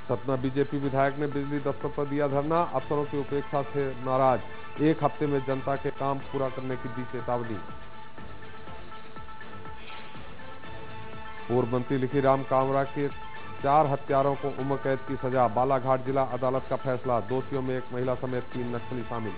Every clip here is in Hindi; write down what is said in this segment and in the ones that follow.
सतना बीजेपी विधायक ने बिजली दफ्तर पर दिया धरना, अफसरों की उपेक्षा से नाराज। 1 हफ्ते में जनता के काम पूरा करने की दी चेतावनी। पूर्व मंत्री लिखीराम कामरा के 4 हत्यारों को उम्र कैद की सजा। बालाघाट जिला अदालत का फैसला। दोषियों में 1 महिला समेत 3 नक्सली शामिल।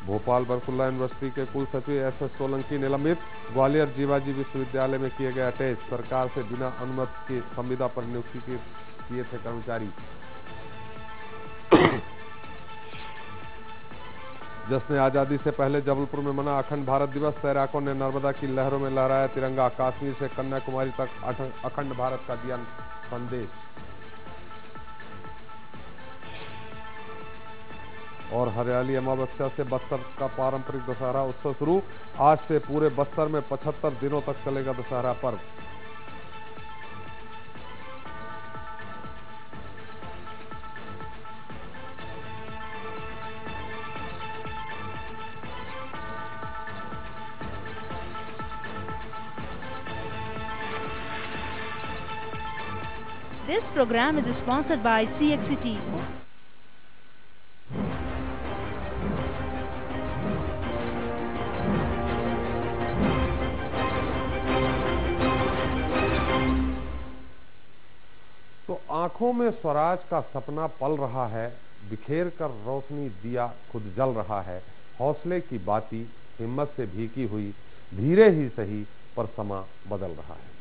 भोपाल बरकुल्ला यूनिवर्सिटी के कुल सचिव एस.एस. सोलंकी निलंबित। ग्वालियर जीवाजी विश्वविद्यालय में किए गए अटैच। सरकार से बिना अनुमति के संविदा पर नियुक्ति किए थे कर्मचारी। जश्न आजादी से पहले जबलपुर में मना अखंड भारत दिवस। तैराकों ने नर्मदा की लहरों में लहराया तिरंगा। कश्मीर से कन्याकुमारी तक अखंड भारत का दिया संदेश। और हरियाली अमावस्या से बस्तर का पारंपरिक दशहरा उत्सव शुरू। आज से पूरे बस्तर में 75 दिनों तक चलेगा दशहरा पर्व। This program is sponsored by CXCT. तो आंखों में स्वराज का सपना पल रहा है, बिखेर कर रोशनी दिया खुद जल रहा है। हौसले की बाती हिम्मत से भीगी हुई, धीरे ही सही पर समा बदल रहा है।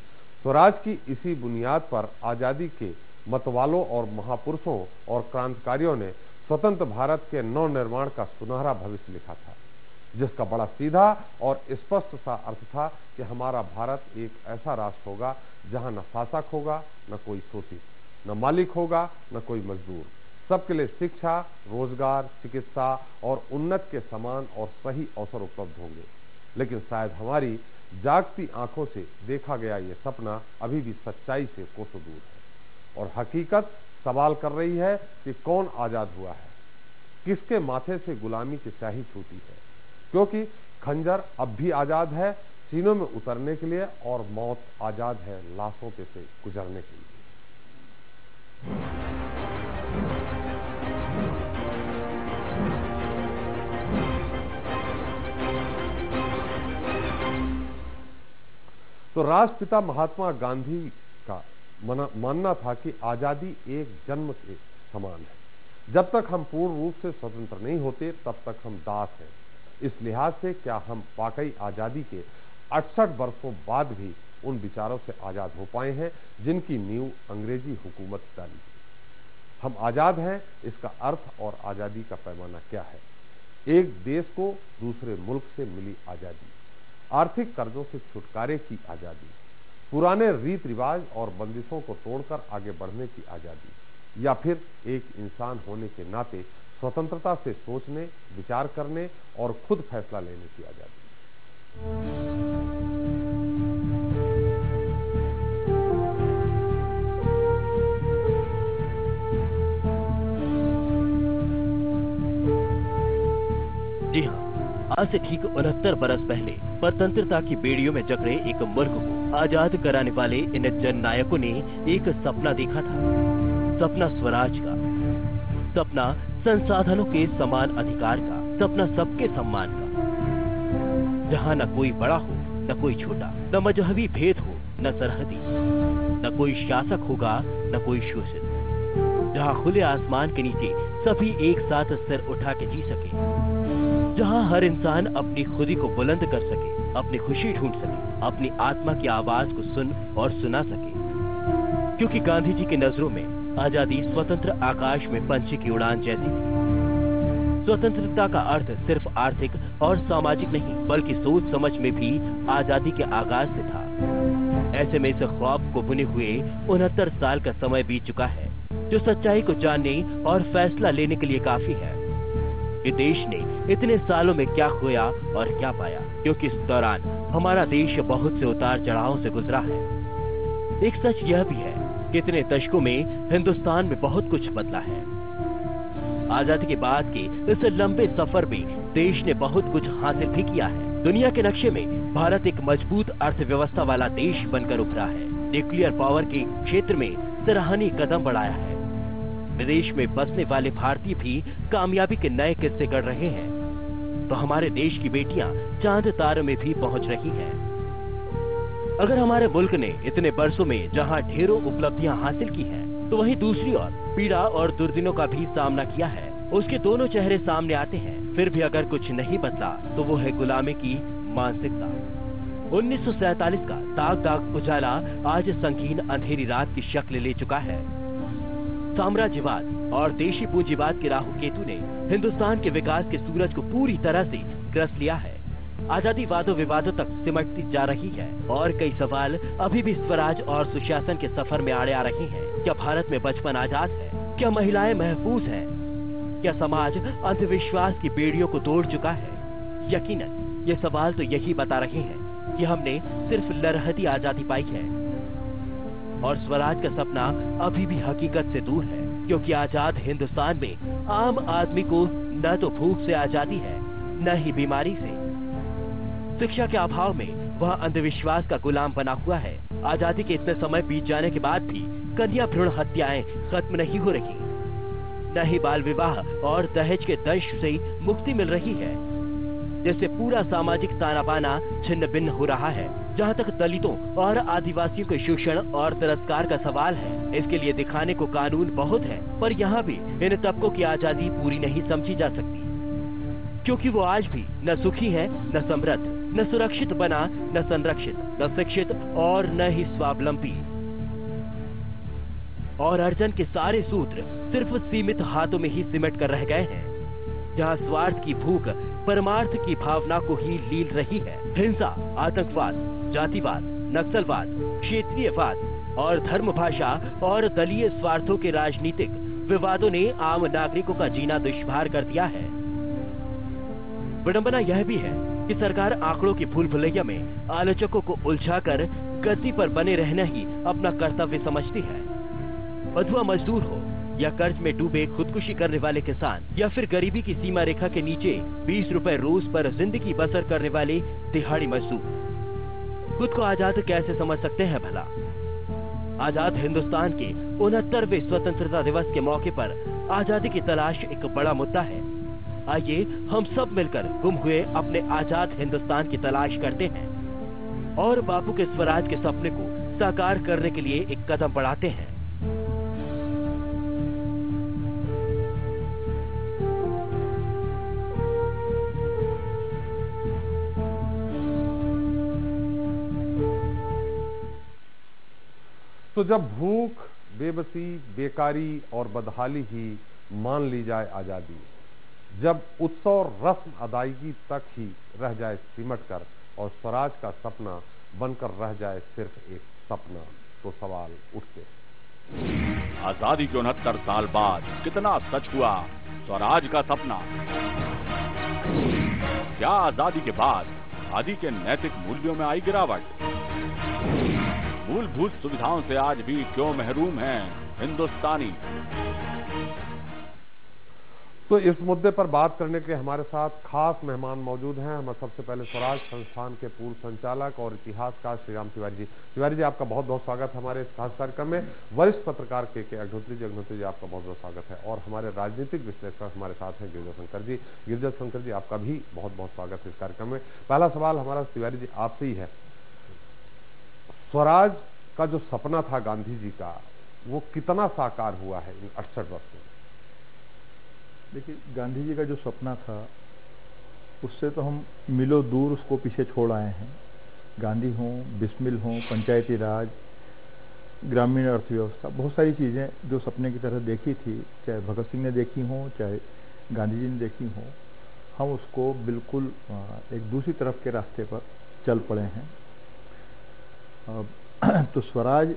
स्वराज की इसी बुनियाद पर आजादी के मतवालों और महापुरुषों और क्रांतिकारियों ने स्वतंत्र भारत के नव निर्माण का सुनहरा भविष्य लिखा था, जिसका बड़ा सीधा और स्पष्ट सा अर्थ था कि हमारा भारत एक ऐसा राष्ट्र होगा जहां न शासक होगा, न कोई शोषित, न मालिक होगा, न कोई मजदूर। सबके लिए शिक्षा, रोजगार, चिकित्सा और उन्नति के समान और सही अवसर उपलब्ध होंगे। लेकिन शायद हमारी जागती आंखों से देखा गया ये सपना अभी भी सच्चाई से कोसों दूर है। और हकीकत सवाल कर रही है कि कौन आजाद हुआ है, किसके माथे से गुलामी की स्याही छूटी है। क्योंकि खंजर अब भी आजाद है सीनों में उतरने के लिए, और मौत आजाद है लाशों पे से गुजरने के लिए। तो राष्ट्रपिता महात्मा गांधी का मानना था कि आजादी एक जन्म के समान है। जब तक हम पूर्ण रूप से स्वतंत्र नहीं होते तब तक हम दास हैं। इस लिहाज से क्या हम वाकई आजादी के 68 वर्षों बाद भी उन विचारों से आजाद हो पाए हैं जिनकी नींव अंग्रेजी हुकूमत डाली। हम आजाद हैं, इसका अर्थ और आजादी का पैमाना क्या है? एक देश को दूसरे मुल्क से मिली आजादी, आर्थिक कर्जों से छुटकारे की आजादी, पुराने रीत रिवाज और बंदिशों को तोड़कर आगे बढ़ने की आजादी, या फिर एक इंसान होने के नाते स्वतंत्रता से सोचने, विचार करने और खुद फैसला लेने की आजादी। जी हाँ, आज से ठीक 69 बरस पहले स्वतंत्रता की बेड़ियों में जकड़े एक मुल्क को आजाद कराने वाले इन जन नायकों ने एक सपना देखा था। सपना स्वराज का, सपना संसाधनों के समान अधिकार का, सपना सबके सम्मान का, जहाँ न कोई बड़ा हो न कोई छोटा, न मजहबी भेद हो न सरहदी, न कोई शासक होगा न कोई शोषित, जहाँ खुले आसमान के नीचे सभी एक साथ सिर उठा के जी सके, जहाँ हर इंसान अपनी खुदी को बुलंद कर सके, अपनी खुशी ढूंढ सके, अपनी आत्मा की आवाज को सुन और सुना सके। क्योंकि गांधी जी की नजरों में आजादी स्वतंत्र आकाश में पंछी की उड़ान जैसी थी। स्वतंत्रता का अर्थ सिर्फ आर्थिक और सामाजिक नहीं, बल्कि सोच समझ में भी आजादी के आगाज से था। ऐसे में इस ख्वाब को बुने हुए 69 साल का समय बीत चुका है, जो सच्चाई को जानने और फैसला लेने के लिए काफी है। ये देश ने इतने सालों में क्या खोया और क्या पाया, क्योंकि इस दौरान हमारा देश बहुत से उतार चढ़ावों से गुजरा है। एक सच यह भी है कि इतने दशकों में हिंदुस्तान में बहुत कुछ बदला है। आजादी के बाद के इस लंबे सफर में देश ने बहुत कुछ हासिल भी किया है। दुनिया के नक्शे में भारत एक मजबूत अर्थव्यवस्था वाला देश बनकर उभरा है, न्यूक्लियर पावर के क्षेत्र में सराहनीय कदम बढ़ाया है। विदेश में बसने वाले भारतीय भी कामयाबी के नए किस्से गढ़ रहे हैं, तो हमारे देश की बेटियां चांद तारे में भी पहुंच रही हैं। अगर हमारे मुल्क ने इतने वर्षों में जहां ढेरों उपलब्धियां हासिल की हैं, तो वहीं दूसरी ओर पीड़ा और दुर्दिनों का भी सामना किया है। उसके दोनों चेहरे सामने आते हैं। फिर भी अगर कुछ नहीं बदला तो वो है गुलामी की मानसिकता। 1947 का दाग दाग उजाला आज संगीन अंधेरी रात की शक्ल ले चुका है। साम्राज्यवाद और देशी पूंजीवाद के राहु केतु ने हिंदुस्तान के विकास के सूरज को पूरी तरह से ग्रस लिया है। आजादी वादों विवादों तक सिमटती जा रही है और कई सवाल अभी भी स्वराज और सुशासन के सफर में आड़े आ रहे हैं। क्या भारत में बचपन आजाद है? क्या महिलाएं महफूज हैं? क्या समाज अंधविश्वास की बेड़ियों को तोड़ चुका है? यकीनन ये सवाल तो यही बता रहे हैं कि हमने सिर्फ लरहती आजादी पाई है और स्वराज का सपना अभी भी हकीकत से दूर है, क्योंकि आजाद हिंदुस्तान में आम आदमी को न तो भूख से आजादी है, न ही बीमारी से। शिक्षा के अभाव में वह अंधविश्वास का गुलाम बना हुआ है। आजादी के इतने समय बीत जाने के बाद भी कन्या भ्रूण हत्याएं खत्म नहीं हो रही, न ही बाल विवाह और दहेज के दंश से मुक्ति मिल रही है, जिससे पूरा सामाजिक ताना बाना छिन्न भिन्न हो रहा है। जहाँ तक दलितों और आदिवासियों के शोषण और तिरस्कार का सवाल है, इसके लिए दिखाने को कानून बहुत है, पर यहाँ भी इन तबकों की आजादी पूरी नहीं समझी जा सकती, क्योंकि वो आज भी न सुखी है, न समृद्ध, न सुरक्षित बना, न संरक्षित, न शिक्षित और न ही स्वावलंबी। और अर्जन के सारे सूत्र सिर्फ सीमित हाथों में ही सिमट कर रह गए हैं, जहाँ स्वार्थ की भूख परमार्थ की भावना को ही लील रही है। हिंसा, आतंकवाद, जातिवाद, नक्सलवाद, क्षेत्रीयवाद और धर्म, भाषा और दलीय स्वार्थों के राजनीतिक विवादों ने आम नागरिकों का जीना दुश्वार कर दिया है। विडंबना यह भी है कि सरकार आंकड़ों की भूल भुलैया में आलोचकों को उलझाकर गद्दी पर बने रहना ही अपना कर्तव्य समझती है। बंधुआ मजदूर हो या कर्ज में डूबे खुदकुशी करने वाले किसान, या फिर गरीबी की सीमा रेखा के नीचे 20 रुपए रोज पर जिंदगी बसर करने वाले दिहाड़ी मजदूर, खुद को आजाद कैसे समझ सकते हैं भला? आजाद हिंदुस्तान के 69वें स्वतंत्रता दिवस के मौके पर आजादी की तलाश एक बड़ा मुद्दा है। आइए हम सब मिलकर गुम हुए अपने आजाद हिंदुस्तान की तलाश करते हैं और बापू के स्वराज के सपने को साकार करने के लिए एक कदम बढ़ाते हैं। तो जब भूख, बेबसी, बेकारी और बदहाली ही मान ली जाए आजादी, जब उत्सव रस्म अदायगी तक ही रह जाए सिमट कर और स्वराज का सपना बनकर रह जाए सिर्फ एक सपना, तो सवाल उठते। आजादी के 69 साल बाद कितना सच हुआ स्वराज का सपना? क्या आजादी के बाद आदि के नैतिक मूल्यों में आई गिरावट? मूलभूत सुविधाओं से आज भी क्यों महरूम हैं हिंदुस्तानी? तो इस मुद्दे पर बात करने के हमारे साथ खास मेहमान मौजूद हैं। हम सबसे पहले स्वराज संस्थान के पूर्व संचालक और इतिहासकार श्रीराम तिवारी जी। तिवारी जी, आपका बहुत बहुत स्वागत है हमारे इस खास कार्यक्रम में। वरिष्ठ पत्रकार के अग्निहोत्री जी, आपका बहुत बहुत स्वागत है। और हमारे राजनीतिक विश्लेषक हमारे साथ हैं गिरिजा शंकर जी। गिरिजा शंकर जी, आपका भी बहुत बहुत स्वागत है इस कार्यक्रम में। पहला सवाल हमारा तिवारी जी आपसे ही है। स्वराज का जो सपना था गांधी जी का, वो कितना साकार हुआ है इन 68 वर्षों में? देखिए, गांधी जी का जो सपना था उससे तो हम मिलो दूर उसको पीछे छोड़ आए हैं। गांधी हों, बिस्मिल हों, पंचायती राज, ग्रामीण अर्थव्यवस्था, बहुत सारी चीज़ें जो सपने की तरह देखी थी, चाहे भगत सिंह ने देखी हों, चाहे गांधी जी ने देखी हों, हम उसको बिल्कुल एक दूसरी तरफ के रास्ते पर चल पड़े हैं। तो स्वराज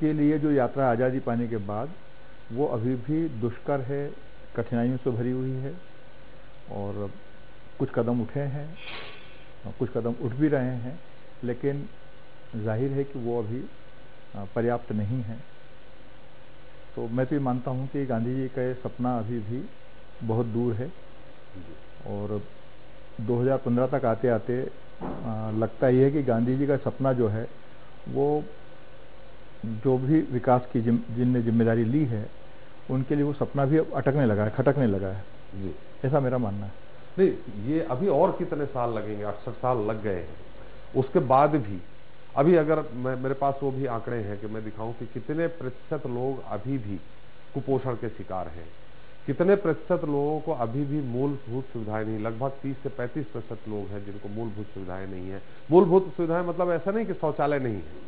के लिए जो यात्रा आज़ादी पाने के बाद, वो अभी भी दुष्कर है, कठिनाइयों से भरी हुई है। और कुछ कदम उठे हैं, कुछ कदम उठ भी रहे हैं, लेकिन जाहिर है कि वो अभी पर्याप्त नहीं है। तो मैं तो ये मानता हूँ कि गांधी जी का सपना अभी भी बहुत दूर है। और 2015 तक आते आते लगता ही है कि गांधी जी का सपना जो है वो जो भी विकास की जिनने जिम्मेदारी ली है उनके लिए वो सपना भी अब अटकने लगा है, खटकने लगा है जी। ऐसा मेरा मानना है। नहीं, ये अभी और कितने साल लगेंगे? 68 साल लग गए हैं, उसके बाद भी अभी अगर मेरे पास वो भी आंकड़े हैं कि मैं दिखाऊं कि कितने प्रतिशत लोग अभी भी कुपोषण के शिकार हैं, कितने प्रतिशत लोगों को अभी भी मूलभूत सुविधाएं नहीं। लगभग 30 से 35% लोग हैं जिनको मूलभूत सुविधाएं नहीं है। मूलभूत सुविधाएं मतलब ऐसा नहीं कि शौचालय नहीं है,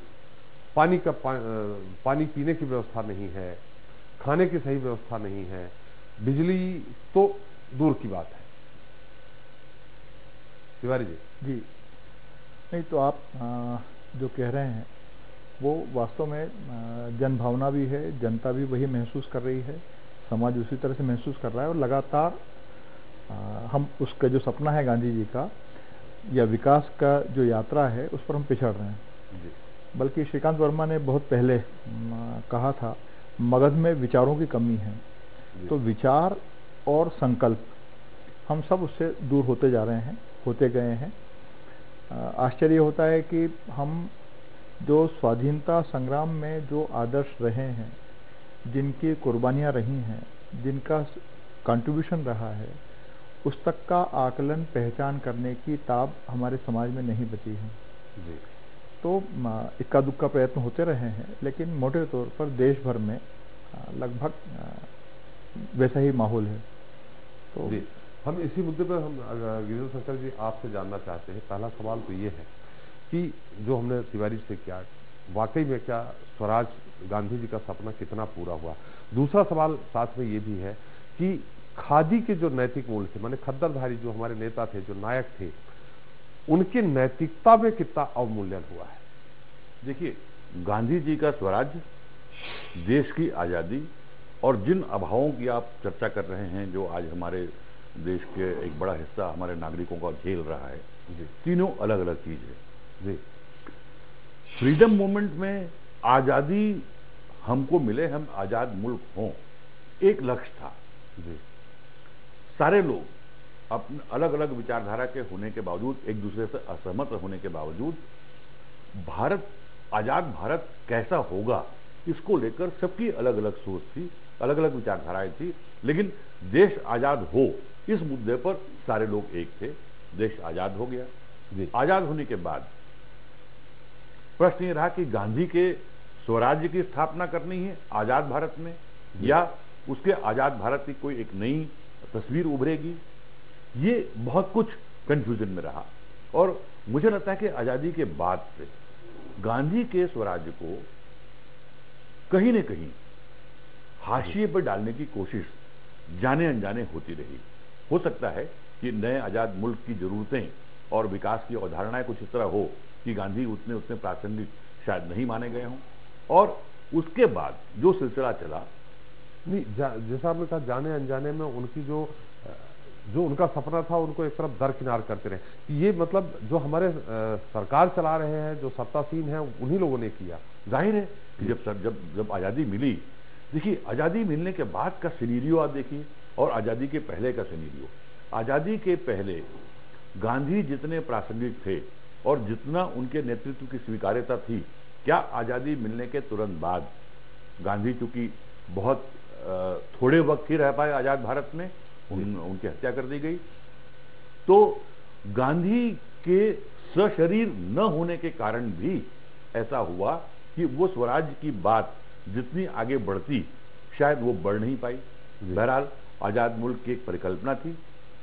पानी पीने की व्यवस्था नहीं है, खाने की सही व्यवस्था नहीं है, बिजली तो दूर की बात है। तिवारी जी। नहीं तो आप जो कह रहे हैं वो वास्तव में जनभावना भी है, जनता भी वही महसूस कर रही है, समाज उसी तरह से महसूस कर रहा है और लगातार हम उसका जो सपना है गांधी जी का या विकास का जो यात्रा है उस पर हम पिछड़ रहे हैं जी। बल्कि श्रीकांत वर्मा ने बहुत पहले कहा था मगध में विचारों की कमी है। तो विचार और संकल्प हम सब उससे दूर होते जा रहे हैं, होते गए हैं। आश्चर्य होता है कि हम जो स्वाधीनता संग्राम में जो आदर्श रहे हैं, जिनकी कुर्बानियां रही हैं, जिनका कंट्रीब्यूशन रहा है, उस तक का आकलन पहचान करने की ताब हमारे समाज में नहीं बची है जी। तो इक्का दुक्का प्रयत्न होते रहे हैं, लेकिन मोटे तौर पर देश भर में लगभग वैसा ही माहौल है। तो जी, हम इसी मुद्दे पर हम गिरिधर शंकर जी आपसे जानना चाहते हैं। पहला सवाल तो ये है कि जो हमने तिवारी से किया, वाकई में क्या स्वराज गांधी जी का सपना कितना पूरा हुआ? दूसरा सवाल साथ में ये भी है कि खादी के जो नैतिक मूल्य थे, माने खद्दरधारी जो हमारे नेता थे, जो नायक थे, उनकी नैतिकता में कितना अवमूल्यन हुआ है? देखिए, गांधी जी का स्वराज, देश की आजादी और जिन अभावों की आप चर्चा कर रहे हैं जो आज हमारे देश के एक बड़ा हिस्सा हमारे नागरिकों का झेल रहा है, तीनों अलग अलग चीज है जी। फ्रीडम मूवमेंट में आजादी हमको मिले, हम आजाद मुल्क हों, एक लक्ष्य था जी। सारे लोग अपने अलग अलग विचारधारा के होने के बावजूद, एक दूसरे से असहमत होने के बावजूद, भारत, आजाद भारत कैसा होगा इसको लेकर सबकी अलग अलग सोच थी, अलग अलग विचारधाराएं थी, लेकिन देश आजाद हो इस मुद्दे पर सारे लोग एक थे। देश आजाद हो गया। आजाद होने के बाद प्रश्न ये रहा कि गांधी के स्वराज्य की स्थापना करनी है आजाद भारत में, या उसके आजाद भारत की कोई एक नई तस्वीर उभरेगी। ये बहुत कुछ कंफ्यूजन में रहा और मुझे लगता है कि आजादी के बाद से गांधी के स्वराज्य को कहीं न कहीं हाशिए पर डालने की कोशिश जाने अनजाने होती रही। हो सकता है कि नए आजाद मुल्क की जरूरतें और विकास की अवधारणाएं कुछ इस तरह हो कि गांधी उतने प्रासंगिक शायद नहीं माने गए हों, और उसके बाद जो सिलसिला चला, नहीं, जैसा आपने कहा जाने अनजाने में उनकी जो उनका सपना था उनको एक तरफ दरकिनार करते रहे। ये मतलब जो हमारे सरकार चला रहे हैं, जो सत्तासीन है, उन्हीं लोगों ने किया। जाहिर है कि जब आजादी मिली, देखिए आजादी मिलने के बाद का सिनेरियो आप देखिए और आजादी के पहले का सिनेरियो। आजादी के पहले गांधी जितने प्रासंगिक थे और जितना उनके नेतृत्व की स्वीकार्यता थी, क्या आजादी मिलने के तुरंत बाद गांधी चूंकि बहुत थोड़े वक्त ही रह पाए आजाद भारत में, उनकी हत्या कर दी गई, तो गांधी के सशरीर न होने के कारण भी ऐसा हुआ कि वो स्वराज की बात जितनी आगे बढ़ती शायद वो बढ़ नहीं पाई। बहरहाल आजाद मुल्क की एक परिकल्पना थी,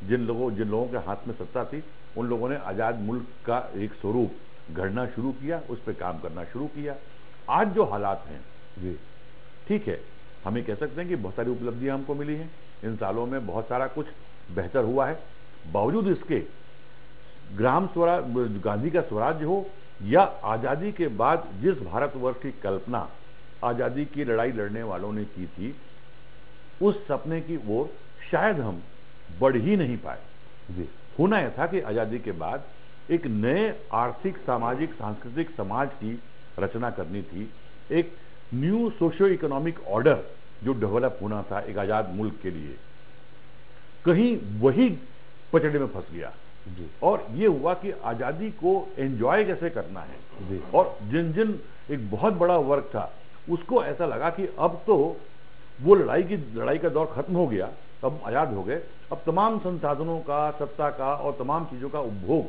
जिन लोगों के हाथ में सत्ता थी उन लोगों ने आजाद मुल्क का एक स्वरूप गढ़ना शुरू किया, उस पर काम करना शुरू किया। आज जो हालात हैं जी, ठीक है, हमें कह सकते हैं कि बहुत सारी उपलब्धियां हमको मिली हैं, इन सालों में बहुत सारा कुछ बेहतर हुआ है। बावजूद इसके ग्राम स्वराज, गांधी का स्वराज्य हो या आजादी के बाद जिस भारतवर्ष की कल्पना आजादी की लड़ाई लड़ने वालों ने की थी, उस सपने की ओर शायद हम बढ़ ही नहीं पाए जी। होना यह था कि आजादी के बाद एक नए आर्थिक, सामाजिक, सांस्कृतिक समाज की रचना करनी थी, एक न्यू सोशियो इकोनॉमिक ऑर्डर जो डेवलप होना था एक आजाद मुल्क के लिए। कहीं वही पचड़े में फंस गया जी। और ये हुआ कि आजादी को एंजॉय कैसे करना है जी। और जिन एक बहुत बड़ा वर्ग था उसको ऐसा लगा कि अब तो वो लड़ाई का दौर खत्म हो गया, अब आजाद हो गए, अब तमाम संसाधनों का, सत्ता का और तमाम चीजों का उपभोग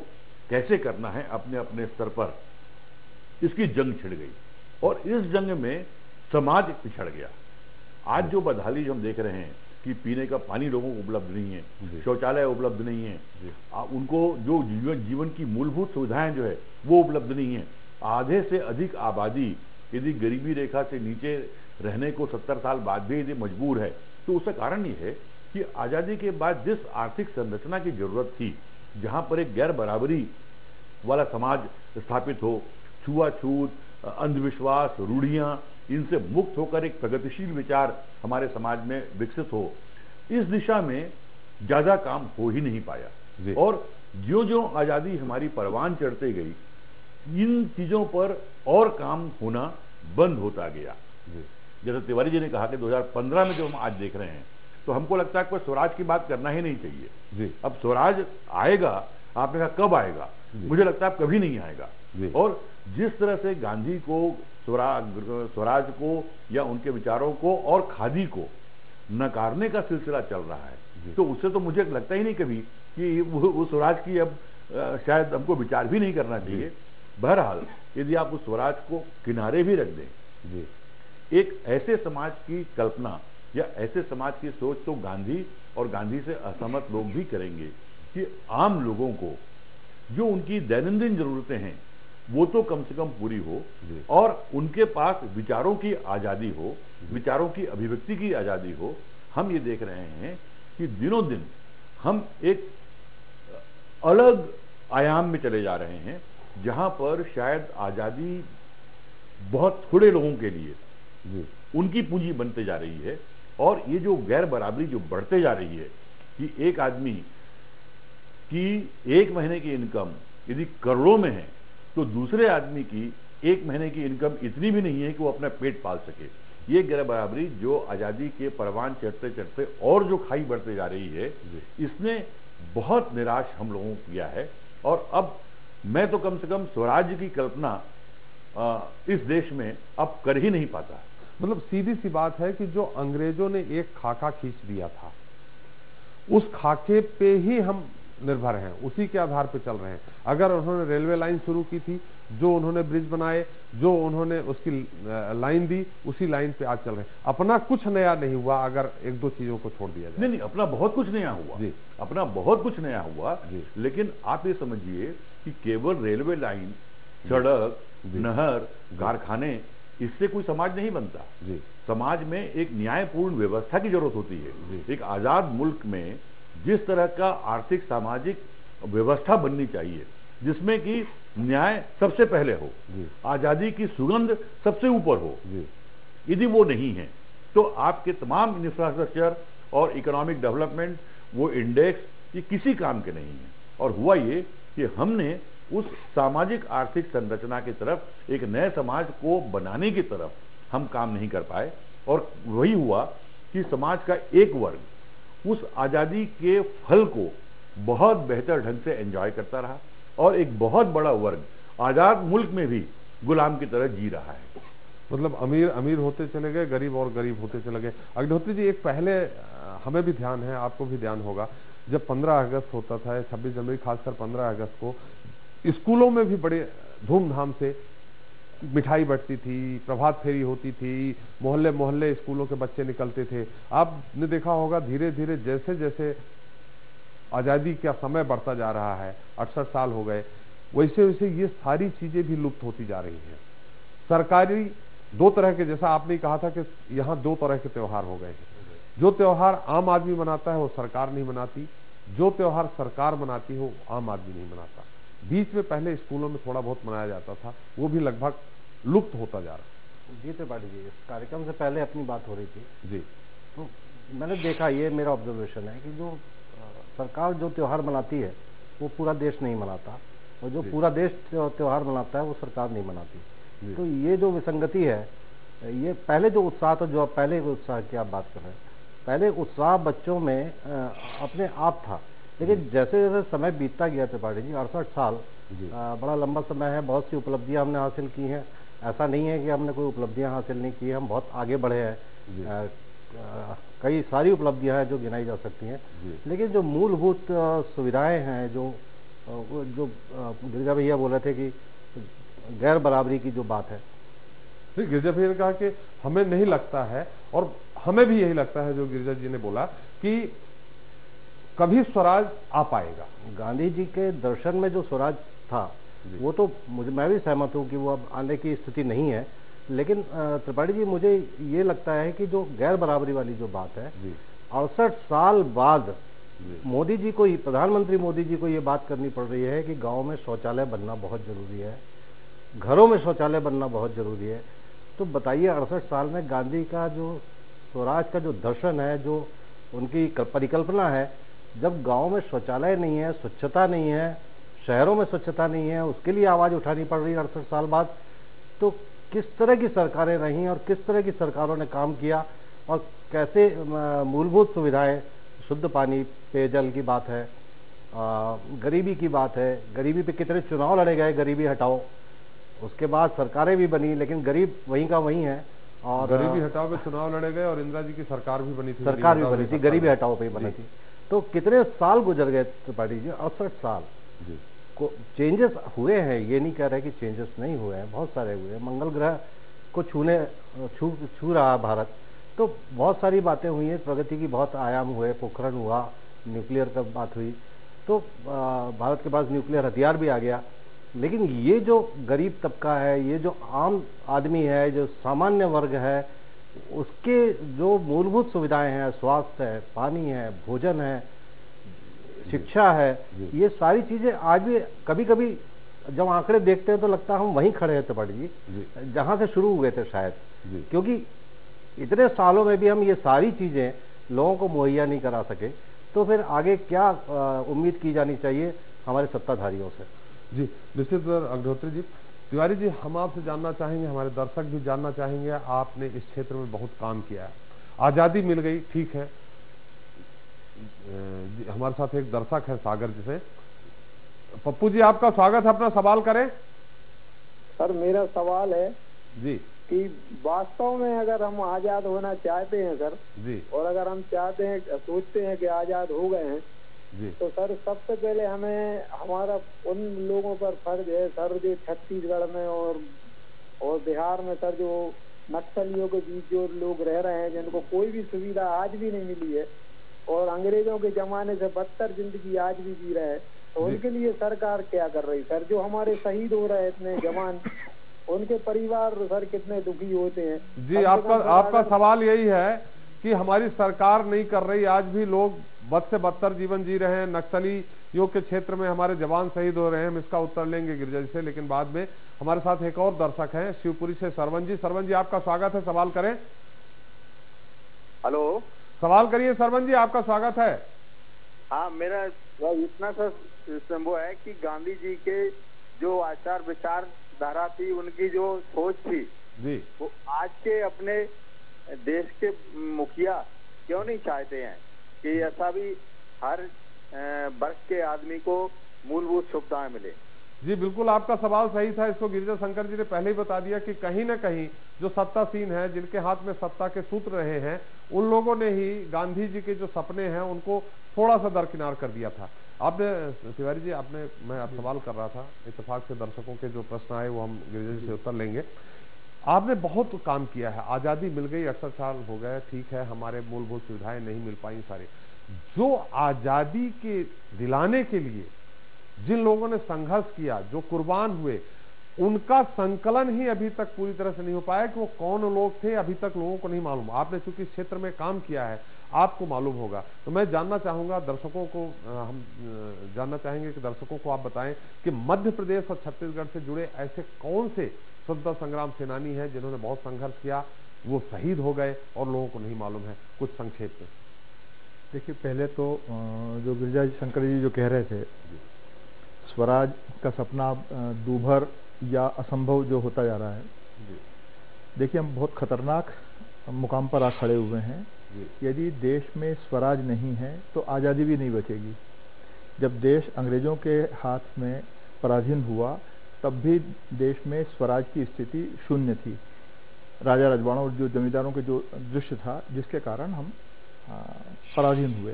कैसे करना है अपने अपने स्तर पर, इसकी जंग छिड़ गई और इस जंग में समाज पिछड़ गया। आज जो बदहाली हम देख रहे हैं कि पीने का पानी लोगों को उपलब्ध नहीं है, शौचालय उपलब्ध नहीं है, उनको जो जीवन की मूलभूत सुविधाएं जो है वो उपलब्ध नहीं है। आधे से अधिक आबादी यदि गरीबी रेखा से नीचे रहने को 70 साल बाद भी यदि मजबूर है, तो उसका कारण ये है कि आजादी के बाद जिस आर्थिक संरचना की जरूरत थी, जहां पर एक गैर बराबरी वाला समाज स्थापित हो, छुआछूत, अंधविश्वास, रूढ़ियां, इनसे मुक्त होकर एक प्रगतिशील विचार हमारे समाज में विकसित हो, इस दिशा में ज्यादा काम हो ही नहीं पाया। और जो आजादी हमारी परवान चढ़ते गई, इन चीजों पर और काम होना बंद होता गया। जैसे तिवारी जी ने कहा कि 2015 में जो हम आज देख रहे हैं, तो हमको लगता है कि स्वराज की बात करना ही नहीं चाहिए। अब स्वराज आएगा, आपने कहा कब आएगा, मुझे लगता है कभी नहीं आएगा। और जिस तरह से गांधी को, स्वराज को या उनके विचारों को और खादी को नकारने का सिलसिला चल रहा है, तो उससे तो मुझे लगता ही नहीं कभी कि वो स्वराज की अब शायद हमको विचार भी नहीं करना चाहिए। बहरहाल यदि आप उस स्वराज को किनारे भी रख दें, एक ऐसे समाज की कल्पना या ऐसे समाज की सोच तो गांधी और गांधी से असहमत लोग भी करेंगे कि आम लोगों को जो उनकी दैनंदिन जरूरतें हैं वो तो कम से कम पूरी हो और उनके पास विचारों की आजादी हो, विचारों की अभिव्यक्ति की आजादी हो। हम ये देख रहे हैं कि दिनों दिन हम एक अलग आयाम में चले जा रहे हैं, जहां पर शायद आजादी बहुत थोड़े लोगों के लिए उनकी पूंजी बनते जा रही है। और ये जो गैर बराबरी जो बढ़ते जा रही है कि एक आदमी की एक महीने की इनकम यदि करोड़ों में है, तो दूसरे आदमी की एक महीने की इनकम इतनी भी नहीं है कि वो अपना पेट पाल सके। ये गैर बराबरी जो आजादी के परवान चढ़ते चढ़ते और जो खाई बढ़ते जा रही है, इसने बहुत निराश हम लोगों को किया है। और अब मैं तो कम से कम स्वराज्य की कल्पना इस देश में अब कर ही नहीं पाता। मतलब सीधी सी बात है कि जो अंग्रेजों ने एक खाका खींच दिया था, उस खाके पे ही हम निर्भर हैं, उसी के आधार पे चल रहे हैं। अगर उन्होंने रेलवे लाइन शुरू की थी, जो उन्होंने ब्रिज बनाए, जो उन्होंने उसकी लाइन दी, उसी लाइन पे आज चल रहे हैं। अपना कुछ नया नहीं हुआ अगर एक दो चीजों को छोड़ दिया जाए। नहीं, अपना बहुत कुछ नया हुआ जी, अपना बहुत कुछ नया हुआ जी। लेकिन आप ये समझिए कि केवल रेलवे लाइन, सड़क, नहर, कारखाने, इससे कोई समाज नहीं बनता जी। समाज में एक न्यायपूर्ण व्यवस्था की जरूरत होती है। एक आजाद मुल्क में जिस तरह का आर्थिक सामाजिक व्यवस्था बननी चाहिए, जिसमें कि न्याय सबसे पहले हो, आजादी की सुगंध सबसे ऊपर हो, यदि वो नहीं है तो आपके तमाम इंफ्रास्ट्रक्चर और इकोनॉमिक डेवलपमेंट, वो इंडेक्स, ये किसी काम के नहीं है। और हुआ ये कि हमने उस सामाजिक आर्थिक संरचना की तरफ, एक नए समाज को बनाने की तरफ हम काम नहीं कर पाए। और वही हुआ कि समाज का एक वर्ग उस आजादी के फल को बहुत बेहतर ढंग से एंजॉय करता रहा और एक बहुत बड़ा वर्ग आजाद मुल्क में भी गुलाम की तरह जी रहा है। मतलब अमीर अमीर होते चले गए, गरीब और गरीब होते चले गए। अग्निहोत्री जी, एक पहले हमें भी ध्यान है, आपको भी ध्यान होगा, जब 15 अगस्त होता था, 26 जनवरी, खासकर 15 अगस्त को स्कूलों में भी बड़े धूमधाम से मिठाई बंटती थी, प्रभात फेरी होती थी, मोहल्ले मोहल्ले स्कूलों के बच्चे निकलते थे। आपने देखा होगा धीरे धीरे जैसे जैसे आजादी का समय बढ़ता जा रहा है, 68 साल हो गए, वैसे वैसे ये सारी चीजें भी लुप्त होती जा रही हैं। सरकारी दो तरह के, जैसा आपने कहा था कि यहाँ दो तरह के त्योहार हो गए हैं। जो त्योहार आम आदमी मनाता है वो सरकार नहीं मनाती, जो त्योहार सरकार मनाती हो आम आदमी नहीं मनाता। बीच में पहले स्कूलों में थोड़ा बहुत मनाया जाता था, वो भी लगभग लुप्त होता जा रहा। जी त्रिपाठी जी, इस कार्यक्रम से पहले अपनी बात हो रही थी जी, तो मैंने देखा, ये मेरा ऑब्जर्वेशन है कि जो सरकार जो त्योहार मनाती है वो पूरा देश नहीं मनाता, और जो पूरा देश त्योहार मनाता है वो सरकार नहीं मनाती। तो ये जो विसंगति है, ये पहले जो उत्साह था, जो आप पहले उत्साह की आप बात कर रहे हैं, पहले उत्साह बच्चों में अपने आप था, लेकिन जैसे जैसे समय बीतता गया त्रिपाठी जी, 68 साल बड़ा लंबा समय है, बहुत सी उपलब्धियां हमने हासिल की हैं, ऐसा नहीं है कि हमने कोई उपलब्धियां हासिल नहीं की, हम बहुत आगे बढ़े हैं। कई सारी उपलब्धियां हैं जो गिनाई जा सकती हैं, लेकिन जो मूलभूत सुविधाएं हैं, जो गिरिजा भैया बोल रहे थे कि गैर बराबरी की जो बात है, गिरिजा भैया ने कहा कि हमें नहीं लगता है, और हमें भी यही लगता है जो गिरिजा जी ने बोला कि कभी स्वराज आ पाएगा। गांधी जी के दर्शन में जो स्वराज था वो तो मैं भी सहमत हूं कि वो अब आने की स्थिति नहीं है, लेकिन त्रिपाठी जी मुझे ये लगता है कि जो गैर बराबरी वाली जो बात है, 68 साल बाद मोदी जी को, प्रधानमंत्री मोदी जी को ये बात करनी पड़ रही है कि गांव में शौचालय बनना बहुत जरूरी है, घरों में शौचालय बनना बहुत जरूरी है। तो बताइए 68 साल में गांधी का जो स्वराज का जो दर्शन है, जो उनकी परिकल्पना है, जब गांव में शौचालय नहीं है, स्वच्छता नहीं है, शहरों में स्वच्छता नहीं है, उसके लिए आवाज उठानी पड़ रही है 68 साल बाद, तो किस तरह की सरकारें रहीं और किस तरह की सरकारों ने काम किया, और कैसे मूलभूत सुविधाएं, शुद्ध पानी, पेयजल की बात है, गरीबी की बात है, गरीबी पे कितने चुनाव लड़े गए, गरीबी हटाओ, उसके बाद सरकारें भी बनी, लेकिन गरीब वहीं का वहीं है। और गरीबी हटाओ पे चुनाव लड़े गए, और इंदिरा जी की सरकार भी बनी थी, गरीबी हटाओ पे बनी थी। तो कितने साल गुजर गए त्रिपाठी जी, 68 साल को चेंजेस हुए हैं, ये नहीं कह रहे कि चेंजेस नहीं हुए हैं, बहुत सारे हुए हैं। मंगल ग्रह को छू रहा भारत, तो बहुत सारी बातें हुई हैं, प्रगति की बहुत आयाम हुए, पोखरण हुआ, न्यूक्लियर का बात हुई, तो भारत के पास न्यूक्लियर हथियार भी आ गया। लेकिन ये जो गरीब तबका है, ये जो आम आदमी है, जो सामान्य वर्ग है, उसके जो मूलभूत सुविधाएं हैं, स्वास्थ्य है, पानी है, भोजन है, शिक्षा है, ये सारी चीजें आज भी कभी कभी जब आंकड़े देखते हैं तो लगता है हम वहीं खड़े हैं त्रिपाठी जी, जहां से शुरू हुए थे शायद, क्योंकि इतने सालों में भी हम ये सारी चीजें लोगों को मुहैया नहीं करा सके, तो फिर आगे क्या उम्मीद की जानी चाहिए हमारे सत्ताधारियों से। जी निश्चित अग्निहोत्री जी। तिवारी जी, हम आपसे जानना चाहेंगे, हमारे दर्शक भी जानना चाहेंगे, आपने इस क्षेत्र में बहुत काम किया है, आजादी मिल गई, ठीक है, हमारे साथ एक दर्शक है सागर जी से। पप्पू जी, आपका स्वागत है, अपना सवाल करें। सर मेरा सवाल है जी कि वास्तव में अगर हम आजाद होना चाहते हैं सर जी, और अगर हम चाहते हैं, सोचते हैं कि आजाद हो गए हैं जी, तो सर सबसे पहले हमें हमारा उन लोगों पर फर्ज है सर जो छत्तीसगढ़ में और बिहार में सर जो नक्सलियों के बीच जो लोग रह रहे हैं, जिनको कोई भी सुविधा आज भी नहीं मिली है और अंग्रेजों के जमाने से बदतर जिंदगी आज भी जी रहे हैं, तो उनके लिए सरकार क्या कर रही सर? जो हमारे शहीद हो रहे हैं इतने जवान, उनके परिवार सर कितने दुखी होते हैं। जी, आपका सवाल यही है कि हमारी सरकार नहीं कर रही, आज भी लोग बद से बदतर जीवन जी रहे हैं, नक्सलियों के क्षेत्र में हमारे जवान शहीद हो रहे हैं। हम इसका उत्तर लेंगे गिरिजा जी से, लेकिन बाद में हमारे साथ एक और दर्शक हैं शिवपुरी से, सरवन जी। सरवन जी, आपका स्वागत है, सवाल करें। हेलो, सवाल करिए सरवन जी, आपका स्वागत है। हाँ, मेरा इतना सा वो है कि गांधी जी के जो आचार विचार धारा थी, उनकी जो सोच थी जी, वो आज के अपने देश के मुखिया क्यों नहीं चाहते हैं कि ऐसा भी हर वर्ग के आदमी को मूलभूत सुविधाएं मिले? जी बिल्कुल, आपका सवाल सही था। इसको गिरिजा शंकर जी ने पहले ही बता दिया कि कहीं ना कहीं जो सत्तासीन है, जिनके हाथ में सत्ता के सूत्र रहे हैं, उन लोगों ने ही गांधी जी के जो सपने हैं उनको थोड़ा सा दरकिनार कर दिया था। आपने तिवारी जी, मैं आप सवाल कर रहा था, इत्तेफाक से दर्शकों के जो प्रश्न आए वो हम गिरिजा जी से उत्तर लेंगे। आपने बहुत काम किया है, आजादी मिल गई, 68 साल हो गए, ठीक है, हमारे मूलभूत सुविधाएं नहीं मिल पाई सारी। जो आजादी के दिलाने के लिए जिन लोगों ने संघर्ष किया, जो कुर्बान हुए, उनका संकलन ही अभी तक पूरी तरह से नहीं हो पाया कि वो कौन लोग थे, अभी तक लोगों को नहीं मालूम। आपने चूंकि इस क्षेत्र में काम किया है, आपको मालूम होगा। तो मैं जानना चाहूंगा दर्शकों को, हम जानना चाहेंगे कि दर्शकों को आप बताएं कि मध्य प्रदेश और छत्तीसगढ़ से जुड़े ऐसे कौन से स्वतंत्रता संग्राम सेनानी हैं जिन्होंने बहुत संघर्ष किया, वो शहीद हो गए और लोगों को नहीं मालूम है, कुछ संक्षेप में। देखिए, पहले तो जो गिरिजा शंकर जी जो कह रहे थे, स्वराज का सपना दूभर या असंभव जो होता जा रहा है, देखिए हम बहुत खतरनाक मुकाम पर आ खड़े हुए हैं। यदि देश में स्वराज नहीं है तो आज़ादी भी नहीं बचेगी। जब देश अंग्रेजों के हाथ में पराधीन हुआ, तब भी देश में स्वराज की स्थिति शून्य थी। राजा रजवाड़ों और जो जमींदारों के जो दृश्य था, जिसके कारण हम पराधीन हुए।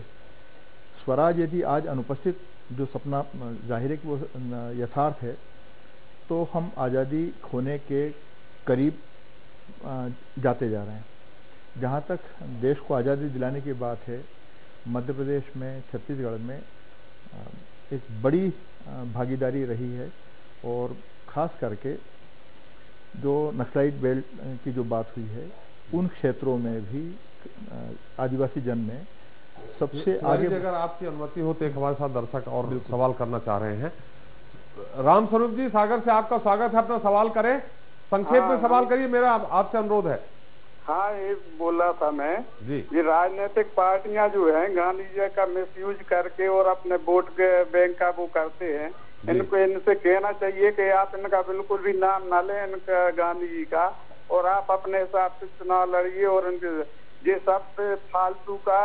स्वराज यदि आज अनुपस्थित जो सपना जाहिर है कि वो यथार्थ है, तो हम आज़ादी खोने के करीब जाते जा रहे हैं। जहाँ तक देश को आज़ादी दिलाने की बात है, मध्य प्रदेश में, छत्तीसगढ़ में एक बड़ी भागीदारी रही है, और ख़ास करके जो नक्सलाइट बेल्ट की जो बात हुई है, उन क्षेत्रों में भी आदिवासी जन ने सबसे आगे। अगर आपकी अनुमति हो तो एक हमारे साथ दर्शक और सवाल करना चाह रहे हैं। राम स्वरूप जी, सागर से आपका स्वागत है, अपना सवाल करें, संक्षेप में सवाल करिए, मेरा आपसे अनुरोध है। हाँ, ये बोला था मैं जी, ये राजनीतिक पार्टियां जो हैं गांधी जी का मिसयूज करके और अपने वोट के बैंक का वो करते हैं, इनको इनसे कहना चाहिए कि आप इनका बिल्कुल भी नाम ना लें, इनका गांधी जी का, और आप अपने हिसाब से चुनाव लड़िए। और इनके ये सब फालतू का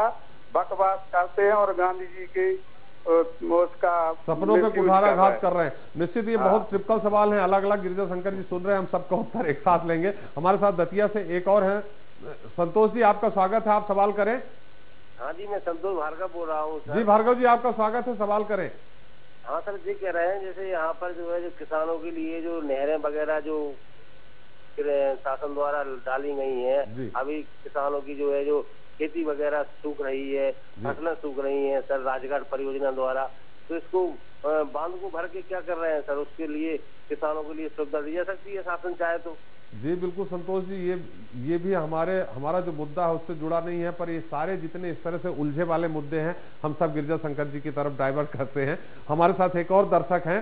बकवास करते हैं और गांधी जी के उसका सपनों पे कुठाराघात कर रहे हैं। निश्चित ये बहुत ट्रिपल सवाल हैं, अलग अलग। गिरिजा शंकर जी सुन रहे हैं, हम सबका उत्तर एक साथ लेंगे। हमारे साथ दतिया से एक और हैं, संतोष जी, आपका स्वागत है, आप सवाल करें। हाँ जी, मैं संतोष भार्गव बोल रहा हूँ। जी भार्गव जी, आपका स्वागत है, सवाल करें। हाँ सर, ये कह रहे हैं जैसे यहाँ पर जो है, जो किसानों के लिए जो नहरें वगैरह जो शासन द्वारा डाली गई हैं, अभी किसानों की जो है जो खेती वगैरह सूख रही है, फसलें सूख रही हैं सर, राजघाट परियोजना द्वारा, तो इसको बांध को भर के क्या कर रहे हैं सर? उसके लिए किसानों के लिए सुविधा दी जा सकती है शासन चाहे तो। जी बिल्कुल संतोष जी, ये भी हमारा जो मुद्दा है उससे जुड़ा नहीं है, पर ये सारे जितने इस तरह से उलझे वाले मुद्दे हैं, हम सब गिरिजा शंकर जी की तरफ डाइवर्ट करते हैं। हमारे साथ एक और दर्शक हैं,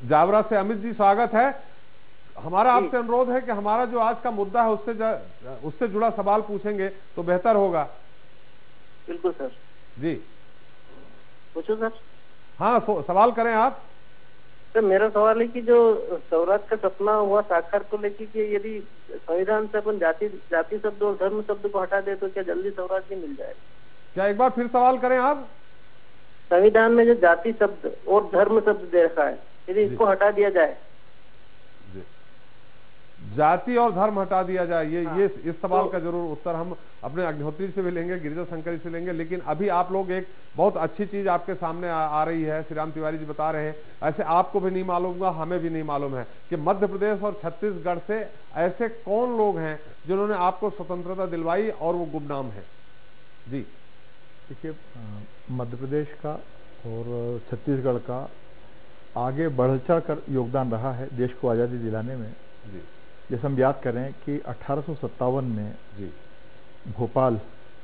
जावरा से अमित जी, स्वागत है। हमारा आपसे अनुरोध है कि हमारा जो आज का मुद्दा है उससे जुड़ा सवाल पूछेंगे तो बेहतर होगा। बिल्कुल सर। जी पूछो सर। हाँ, सवाल करें आप। सर मेरा सवाल है कि जो स्वराज का सपना हुआ साकार को लेकर कि यदि संविधान से अपन जाति शब्द और धर्म शब्द को हटा दे तो क्या जल्दी स्वराज नहीं मिल जाएगा? क्या एक बार फिर सवाल करें आप। संविधान में जो जाति शब्द और धर्म शब्द दे रखा है, यदि इसको हटा दिया जाए, जाति और धर्म हटा दिया जाए, ये इस सवाल का जरूर उत्तर हम अपने अग्निहोत्री से भी लेंगे, गिरिजा शंकर से लेंगे। लेकिन अभी आप लोग एक बहुत अच्छी चीज आपके सामने आ रही है, श्री राम तिवारी जी बता रहे हैं, ऐसे आपको भी नहीं मालूम होगा, हमें भी नहीं मालूम है कि मध्य प्रदेश और छत्तीसगढ़ से ऐसे कौन लोग हैं जिन्होंने आपको स्वतंत्रता दिलवाई और वो गुमनाम है। जी देखिए, मध्य प्रदेश का और छत्तीसगढ़ का आगे बढ़ चढ़ कर योगदान रहा है देश को आज़ादी दिलाने में। जैसे हम याद करें कि 1857 में भोपाल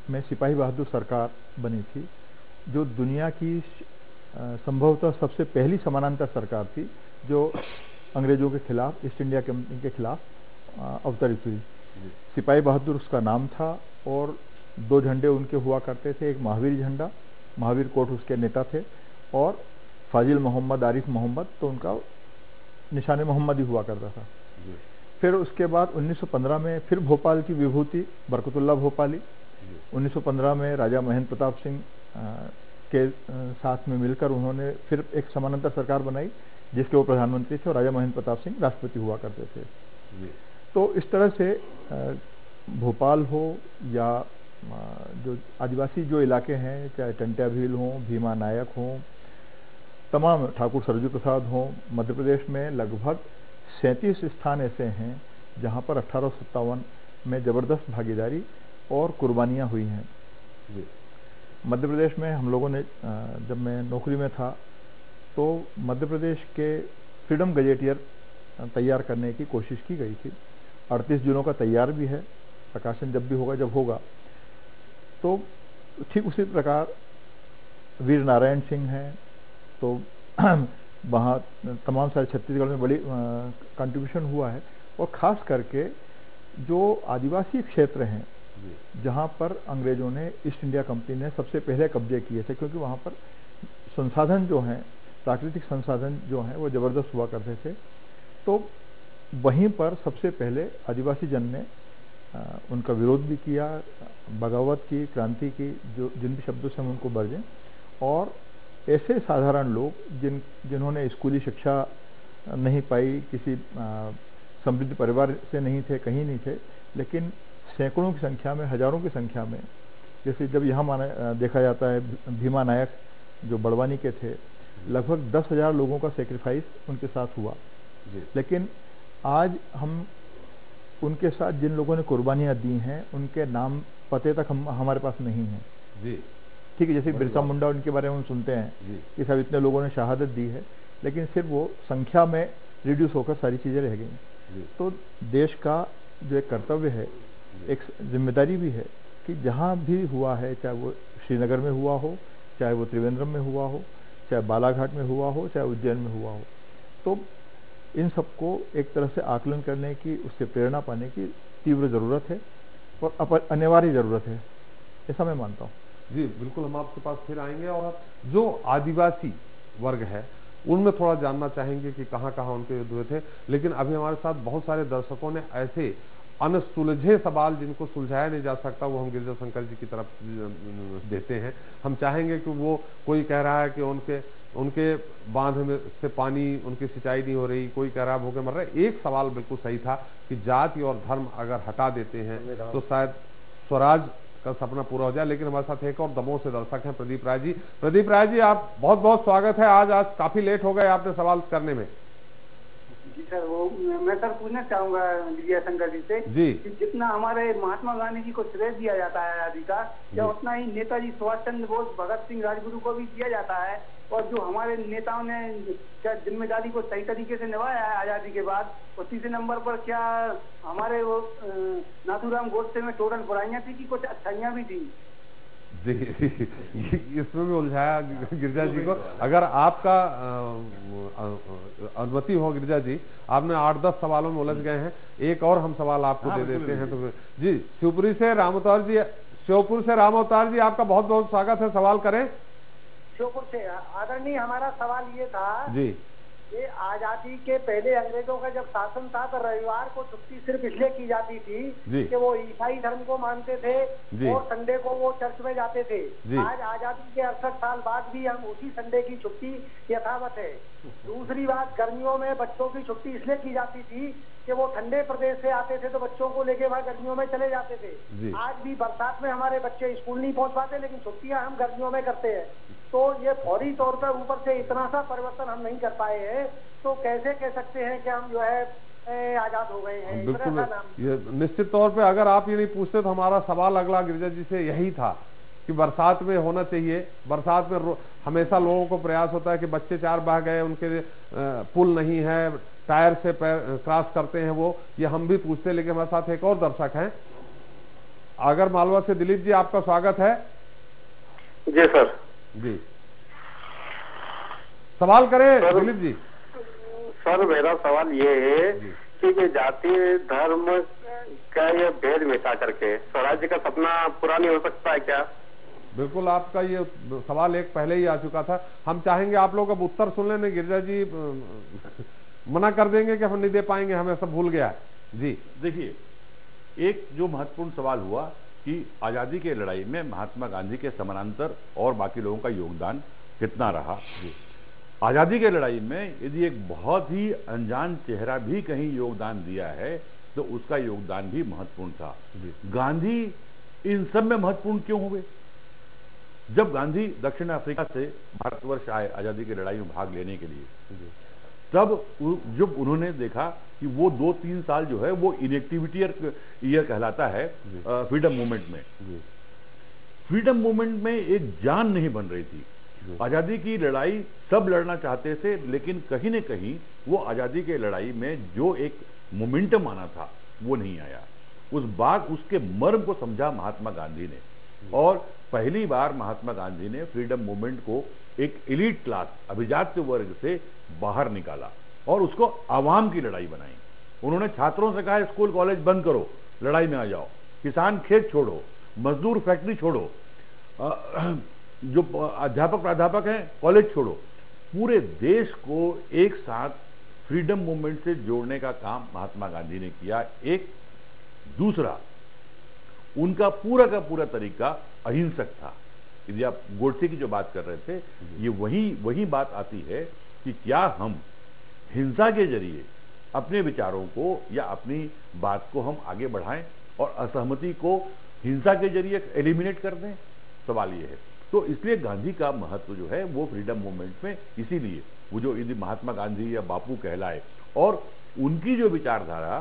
में सिपाही बहादुर सरकार बनी थी, जो दुनिया की संभवतः सबसे पहली समानांतर सरकार थी जो अंग्रेजों के खिलाफ, ईस्ट इंडिया कंपनी के खिलाफ अवतरित हुई। सिपाही बहादुर उसका नाम था, और 2 झंडे उनके हुआ करते थे, एक महावीर झंडा, महावीर कोट उसके नेता थे, और फाजिल मोहम्मद, आरिफ मोहम्मद, तो उनका निशान मोहम्मद ही हुआ करता था। फिर उसके बाद 1915 में फिर भोपाल की विभूति बरकतुल्लाह भोपाली, 1915 में राजा महेंद्र प्रताप सिंह के साथ में मिलकर उन्होंने फिर एक समानांतर सरकार बनाई जिसके वो प्रधानमंत्री थे और राजा महेंद्र प्रताप सिंह राष्ट्रपति हुआ करते थे। तो इस तरह से भोपाल हो या जो आदिवासी जो इलाके हैं, चाहे टंट्या भील हों, भीमा नायक हों, तमाम ठाकुर सरजू प्रसाद हों, मध्य प्रदेश में लगभग 37 स्थान ऐसे हैं जहां पर 1857 में जबरदस्त भागीदारी और कुर्बानियां हुई हैं। मध्य प्रदेश में हम लोगों ने, जब मैं नौकरी में था तो मध्य प्रदेश के फ्रीडम गजेटियर तैयार करने की कोशिश की गई थी। 38 जुनों का तैयार भी है, प्रकाशन जब भी होगा, जब होगा। तो ठीक उसी प्रकार वीर नारायण सिंह हैं, तो वहाँ तमाम सारे छत्तीसगढ़ में बड़ी कंट्रीब्यूशन हुआ है। और ख़ास करके जो आदिवासी क्षेत्र हैं जहाँ पर अंग्रेज़ों ने, ईस्ट इंडिया कंपनी ने सबसे पहले कब्जे किए थे, क्योंकि वहाँ पर संसाधन जो हैं, प्राकृतिक संसाधन जो हैं वो ज़बरदस्त हुआ करते थे। तो वहीं पर सबसे पहले आदिवासी जन ने उनका विरोध भी किया, बगावत की, क्रांति की, जिन भी शब्दों से हम उनको बरजें। और ऐसे साधारण लोग जिन्होंने स्कूली शिक्षा नहीं पाई, किसी समृद्ध परिवार से नहीं थे, कहीं नहीं थे, लेकिन सैकड़ों की संख्या में, हजारों की संख्या में, जैसे जब यहाँ देखा जाता है भीमा नायक जो बड़वानी के थे, लगभग 10,000 लोगों का सेक्रीफाइस उनके साथ हुआ। लेकिन आज हम उनके साथ जिन लोगों ने कुर्बानियां दी हैं उनके नाम पते तक हमारे पास नहीं है जी। ठीक है, जैसे बिरसा मुंडा, उनके बारे में हम सुनते हैं कि सब इतने लोगों ने शहादत दी है, लेकिन सिर्फ वो संख्या में रिड्यूस होकर सारी चीजें रह गई। तो देश का जो एक कर्तव्य है, एक जिम्मेदारी भी है कि जहाँ भी हुआ है, चाहे वो श्रीनगर में हुआ हो, चाहे वो त्रिवेंद्रम में हुआ हो, चाहे बालाघाट में हुआ हो, चाहे उज्जैन में हुआ हो, तो इन सबको एक तरह से आकलन करने की, उससे प्रेरणा पाने की तीव्र जरूरत है और अनिवार्य जरूरत है, ऐसा मैं मानता हूँ। जी बिल्कुल, हम आपके पास फिर आएंगे और जो आदिवासी वर्ग है उनमें थोड़ा जानना चाहेंगे कि कहाँ कहाँ उनके युद्ध हुए थे। लेकिन अभी हमारे साथ बहुत सारे दर्शकों ने ऐसे अनसुलझे सवाल जिनको सुलझाया नहीं जा सकता, वो हम गिरिजा शंकर जी की तरफ देते हैं। हम चाहेंगे कि वो, कोई कह रहा है कि उनके बांध में से पानी, उनकी सिंचाई नहीं हो रही, कोई कह रहा है भूखे मर रहे। एक सवाल बिल्कुल सही था कि जाति और धर्म अगर हटा देते हैं तो शायद स्वराज का सपना पूरा हो जाए। लेकिन हमारे साथ एक और दमोह से दर्शक हैं, प्रदीप राय जी। प्रदीप राय जी, आप बहुत बहुत स्वागत है। आज काफी लेट हो गए आपने सवाल करने में। जी सर, वो मैं सर पूछना चाहूंगा गिरिजा शंकर जी से जी, कि जितना हमारे महात्मा गांधी जी को श्रेय दिया जाता है आजादी का, क्या उतना ही नेताजी सुभाष चंद्र बोस, भगत सिंह, राजगुरु को भी दिया जाता है? और जो हमारे नेताओं ने क्या जिम्मेदारी को सही तरीके से निभाया है आजादी के बाद? और तीसरे नंबर पर क्या हमारे वो नाथूराम गोडसे में टोटल बुराइयां थी कि कुछ अच्छाइयां भी थी? जी इसमें भी उलझाया गिरिजा जी को। अगर आपका अनुमति हो गिरिजा जी, आपने 8-10 सवालों में उलझ गए हैं, एक और हम सवाल आपको दे देते हैं। तो जी, शिवपुर से राम अवतार जी, आपका बहुत बहुत स्वागत है, सवाल करें। शिवपुर से आदरणीय, हमारा सवाल ये था जी, ये आजादी के पहले अंग्रेजों का जब शासन था तो रविवार को छुट्टी सिर्फ इसलिए की जाती थी कि वो ईसाई धर्म को मानते थे और संडे को वो चर्च में जाते थे। आज आजादी के 68 साल बाद भी हम उसी संडे की छुट्टी यथावत है। दूसरी बात, गर्मियों में बच्चों की छुट्टी इसलिए की जाती थी कि वो ठंडे प्रदेश से आते थे तो बच्चों को लेके वहाँ गर्मियों में चले जाते थे। आज भी बरसात में हमारे बच्चे स्कूल नहीं पहुँच पाते, लेकिन छुट्टियाँ हम गर्मियों में करते हैं। तो ये फौरी तौर पर ऊपर से इतना सा परिवर्तन हम नहीं कर पाए हैं, तो कैसे कह सकते हैं कि हम जो है आजाद हो गए हैं? बिल्कुल, ये निश्चित तौर पे अगर आप ये नहीं पूछते तो हमारा सवाल अगला गिरिजा जी से यही था कि बरसात में होना चाहिए। बरसात में हमेशा लोगों को प्रयास होता है कि बच्चे 4 बह गए, उनके पुल नहीं है, टायर से क्रॉस करते हैं वो, ये हम भी पूछते। लेकिन हमारे साथ एक और दर्शक हैं, आगर मालवा से दिलीप जी, आपका स्वागत है। जी सर। जी, सवाल करें दिलीप जी। सर, मेरा सवाल ये है कि जाति धर्म का ये भेद मिटा करके स्वराज्य का सपना पूरा नहीं हो सकता है क्या? बिल्कुल, आपका ये सवाल एक पहले ही आ चुका था। हम चाहेंगे आप लोग अब उत्तर सुन लेने। गिरिजा जी मना कर देंगे कि हम नहीं दे पाएंगे, हमें सब भूल गया है। जी देखिए, एक जो महत्वपूर्ण सवाल हुआ कि आजादी की लड़ाई में महात्मा गांधी के समानांतर और बाकी लोगों का योगदान कितना रहा। आजादी की लड़ाई में यदि एक बहुत ही अनजान चेहरा भी कहीं योगदान दिया है तो उसका योगदान भी महत्वपूर्ण था। गांधी इन सब में महत्वपूर्ण क्यों हुए? जब गांधी दक्षिण अफ्रीका से भारतवर्ष आए आजादी की लड़ाई में भाग लेने के लिए, तब जब उन्होंने देखा कि वो 2-3 साल जो है वो इनएक्टिविटी ईयर कहलाता है फ्रीडम मूवमेंट में। फ्रीडम मूवमेंट में एक जान नहीं बन रही थी। आजादी की लड़ाई सब लड़ना चाहते थे, लेकिन कहीं न कहीं वो आजादी की लड़ाई में जो एक मोमेंटम आना था वो नहीं आया। उसके मर्म को समझा महात्मा गांधी ने, और पहली बार महात्मा गांधी ने फ्रीडम मूवमेंट को एक एलीट क्लास, अभिजात्य वर्ग से बाहर निकाला और उसको आवाम की लड़ाई बनाई। उन्होंने छात्रों से कहा स्कूल कॉलेज बंद करो, लड़ाई में आ जाओ, किसान खेत छोड़ो, मजदूर फैक्ट्री छोड़ो, जो अध्यापक प्राध्यापक हैं कॉलेज छोड़ो। पूरे देश को एक साथ फ्रीडम मूवमेंट से जोड़ने का काम महात्मा गांधी ने किया। एक दूसरा, उनका पूरा का पूरा तरीका अहिंसक था। यदि आप गोडसे की जो बात कर रहे थे, ये वही बात आती है कि क्या हम हिंसा के जरिए अपने विचारों को या अपनी बात को हम आगे बढ़ाएं और असहमति को हिंसा के जरिए एलिमिनेट कर दें, सवाल ये है। तो इसलिए गांधी का महत्व जो है वो फ्रीडम मूवमेंट में, इसीलिए वो जो यदि महात्मा गांधी या बापू कहलाए, और उनकी जो विचारधारा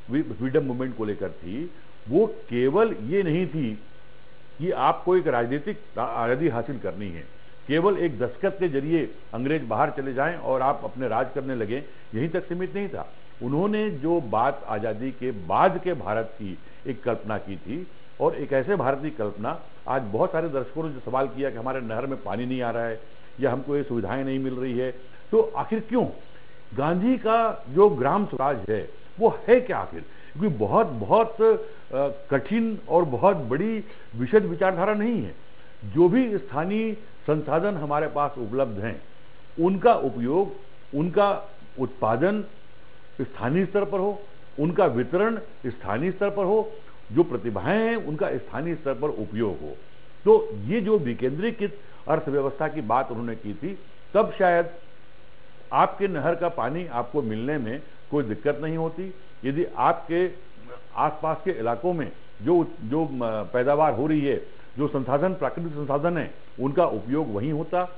फ्रीडम मूवमेंट को लेकर थी, वो केवल ये नहीं थी कि आपको एक राजनीतिक आज़ादी हासिल करनी है, केवल एक दस्तखत के जरिए अंग्रेज बाहर चले जाएं और आप अपने राज करने लगे, यहीं तक सीमित नहीं था। उन्होंने जो बात आज़ादी के बाद के भारत की एक कल्पना की थी, और एक ऐसे भारत की कल्पना, आज बहुत सारे दर्शकों ने जो सवाल किया कि हमारे नहर में पानी नहीं आ रहा है या हमको ये सुविधाएं नहीं मिल रही है, तो आखिर क्यों? गांधी का जो ग्राम स्वराज है वो है क्या आखिर? क्योंकि बहुत बहुत कठिन और बहुत बड़ी विशद विचारधारा नहीं है। जो भी स्थानीय संसाधन हमारे पास उपलब्ध हैं, उनका उपयोग, उनका उत्पादन स्थानीय स्तर पर हो, उनका वितरण स्थानीय स्तर पर हो, जो प्रतिभाएं हैं उनका स्थानीय स्तर पर उपयोग हो। तो ये जो विकेंद्रीकृत अर्थव्यवस्था की बात उन्होंने की थी, तब शायद आपके नहर का पानी आपको मिलने में कोई दिक्कत नहीं होती, यदि आपके आसपास के इलाकों में जो पैदावार हो रही है, जो संसाधन, प्राकृतिक संसाधन है, उनका उपयोग वहीं होता,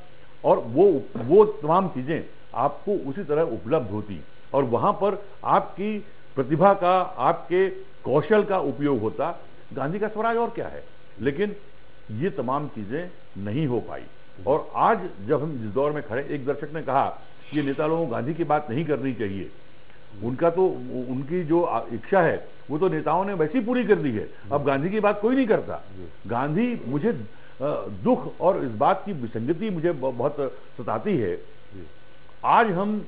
और वो तमाम चीजें आपको उसी तरह उपलब्ध होती, और वहां पर आपकी प्रतिभा का, आपके कौशल का उपयोग होता। गांधी का स्वराज और क्या है? लेकिन ये तमाम चीजें नहीं हो पाई। और आज जब हम जिस दौर में खड़े, एक दर्शक ने कहा कि नेता लोगों को गांधी की बात नहीं करनी चाहिए, उनका तो, उनकी जो इच्छा है वो तो नेताओं ने वैसी पूरी कर दी है, अब गांधी की बात कोई नहीं करता। गांधी, मुझे दुख और इस बात की विसंगति मुझे बहुत सताती है। आज हम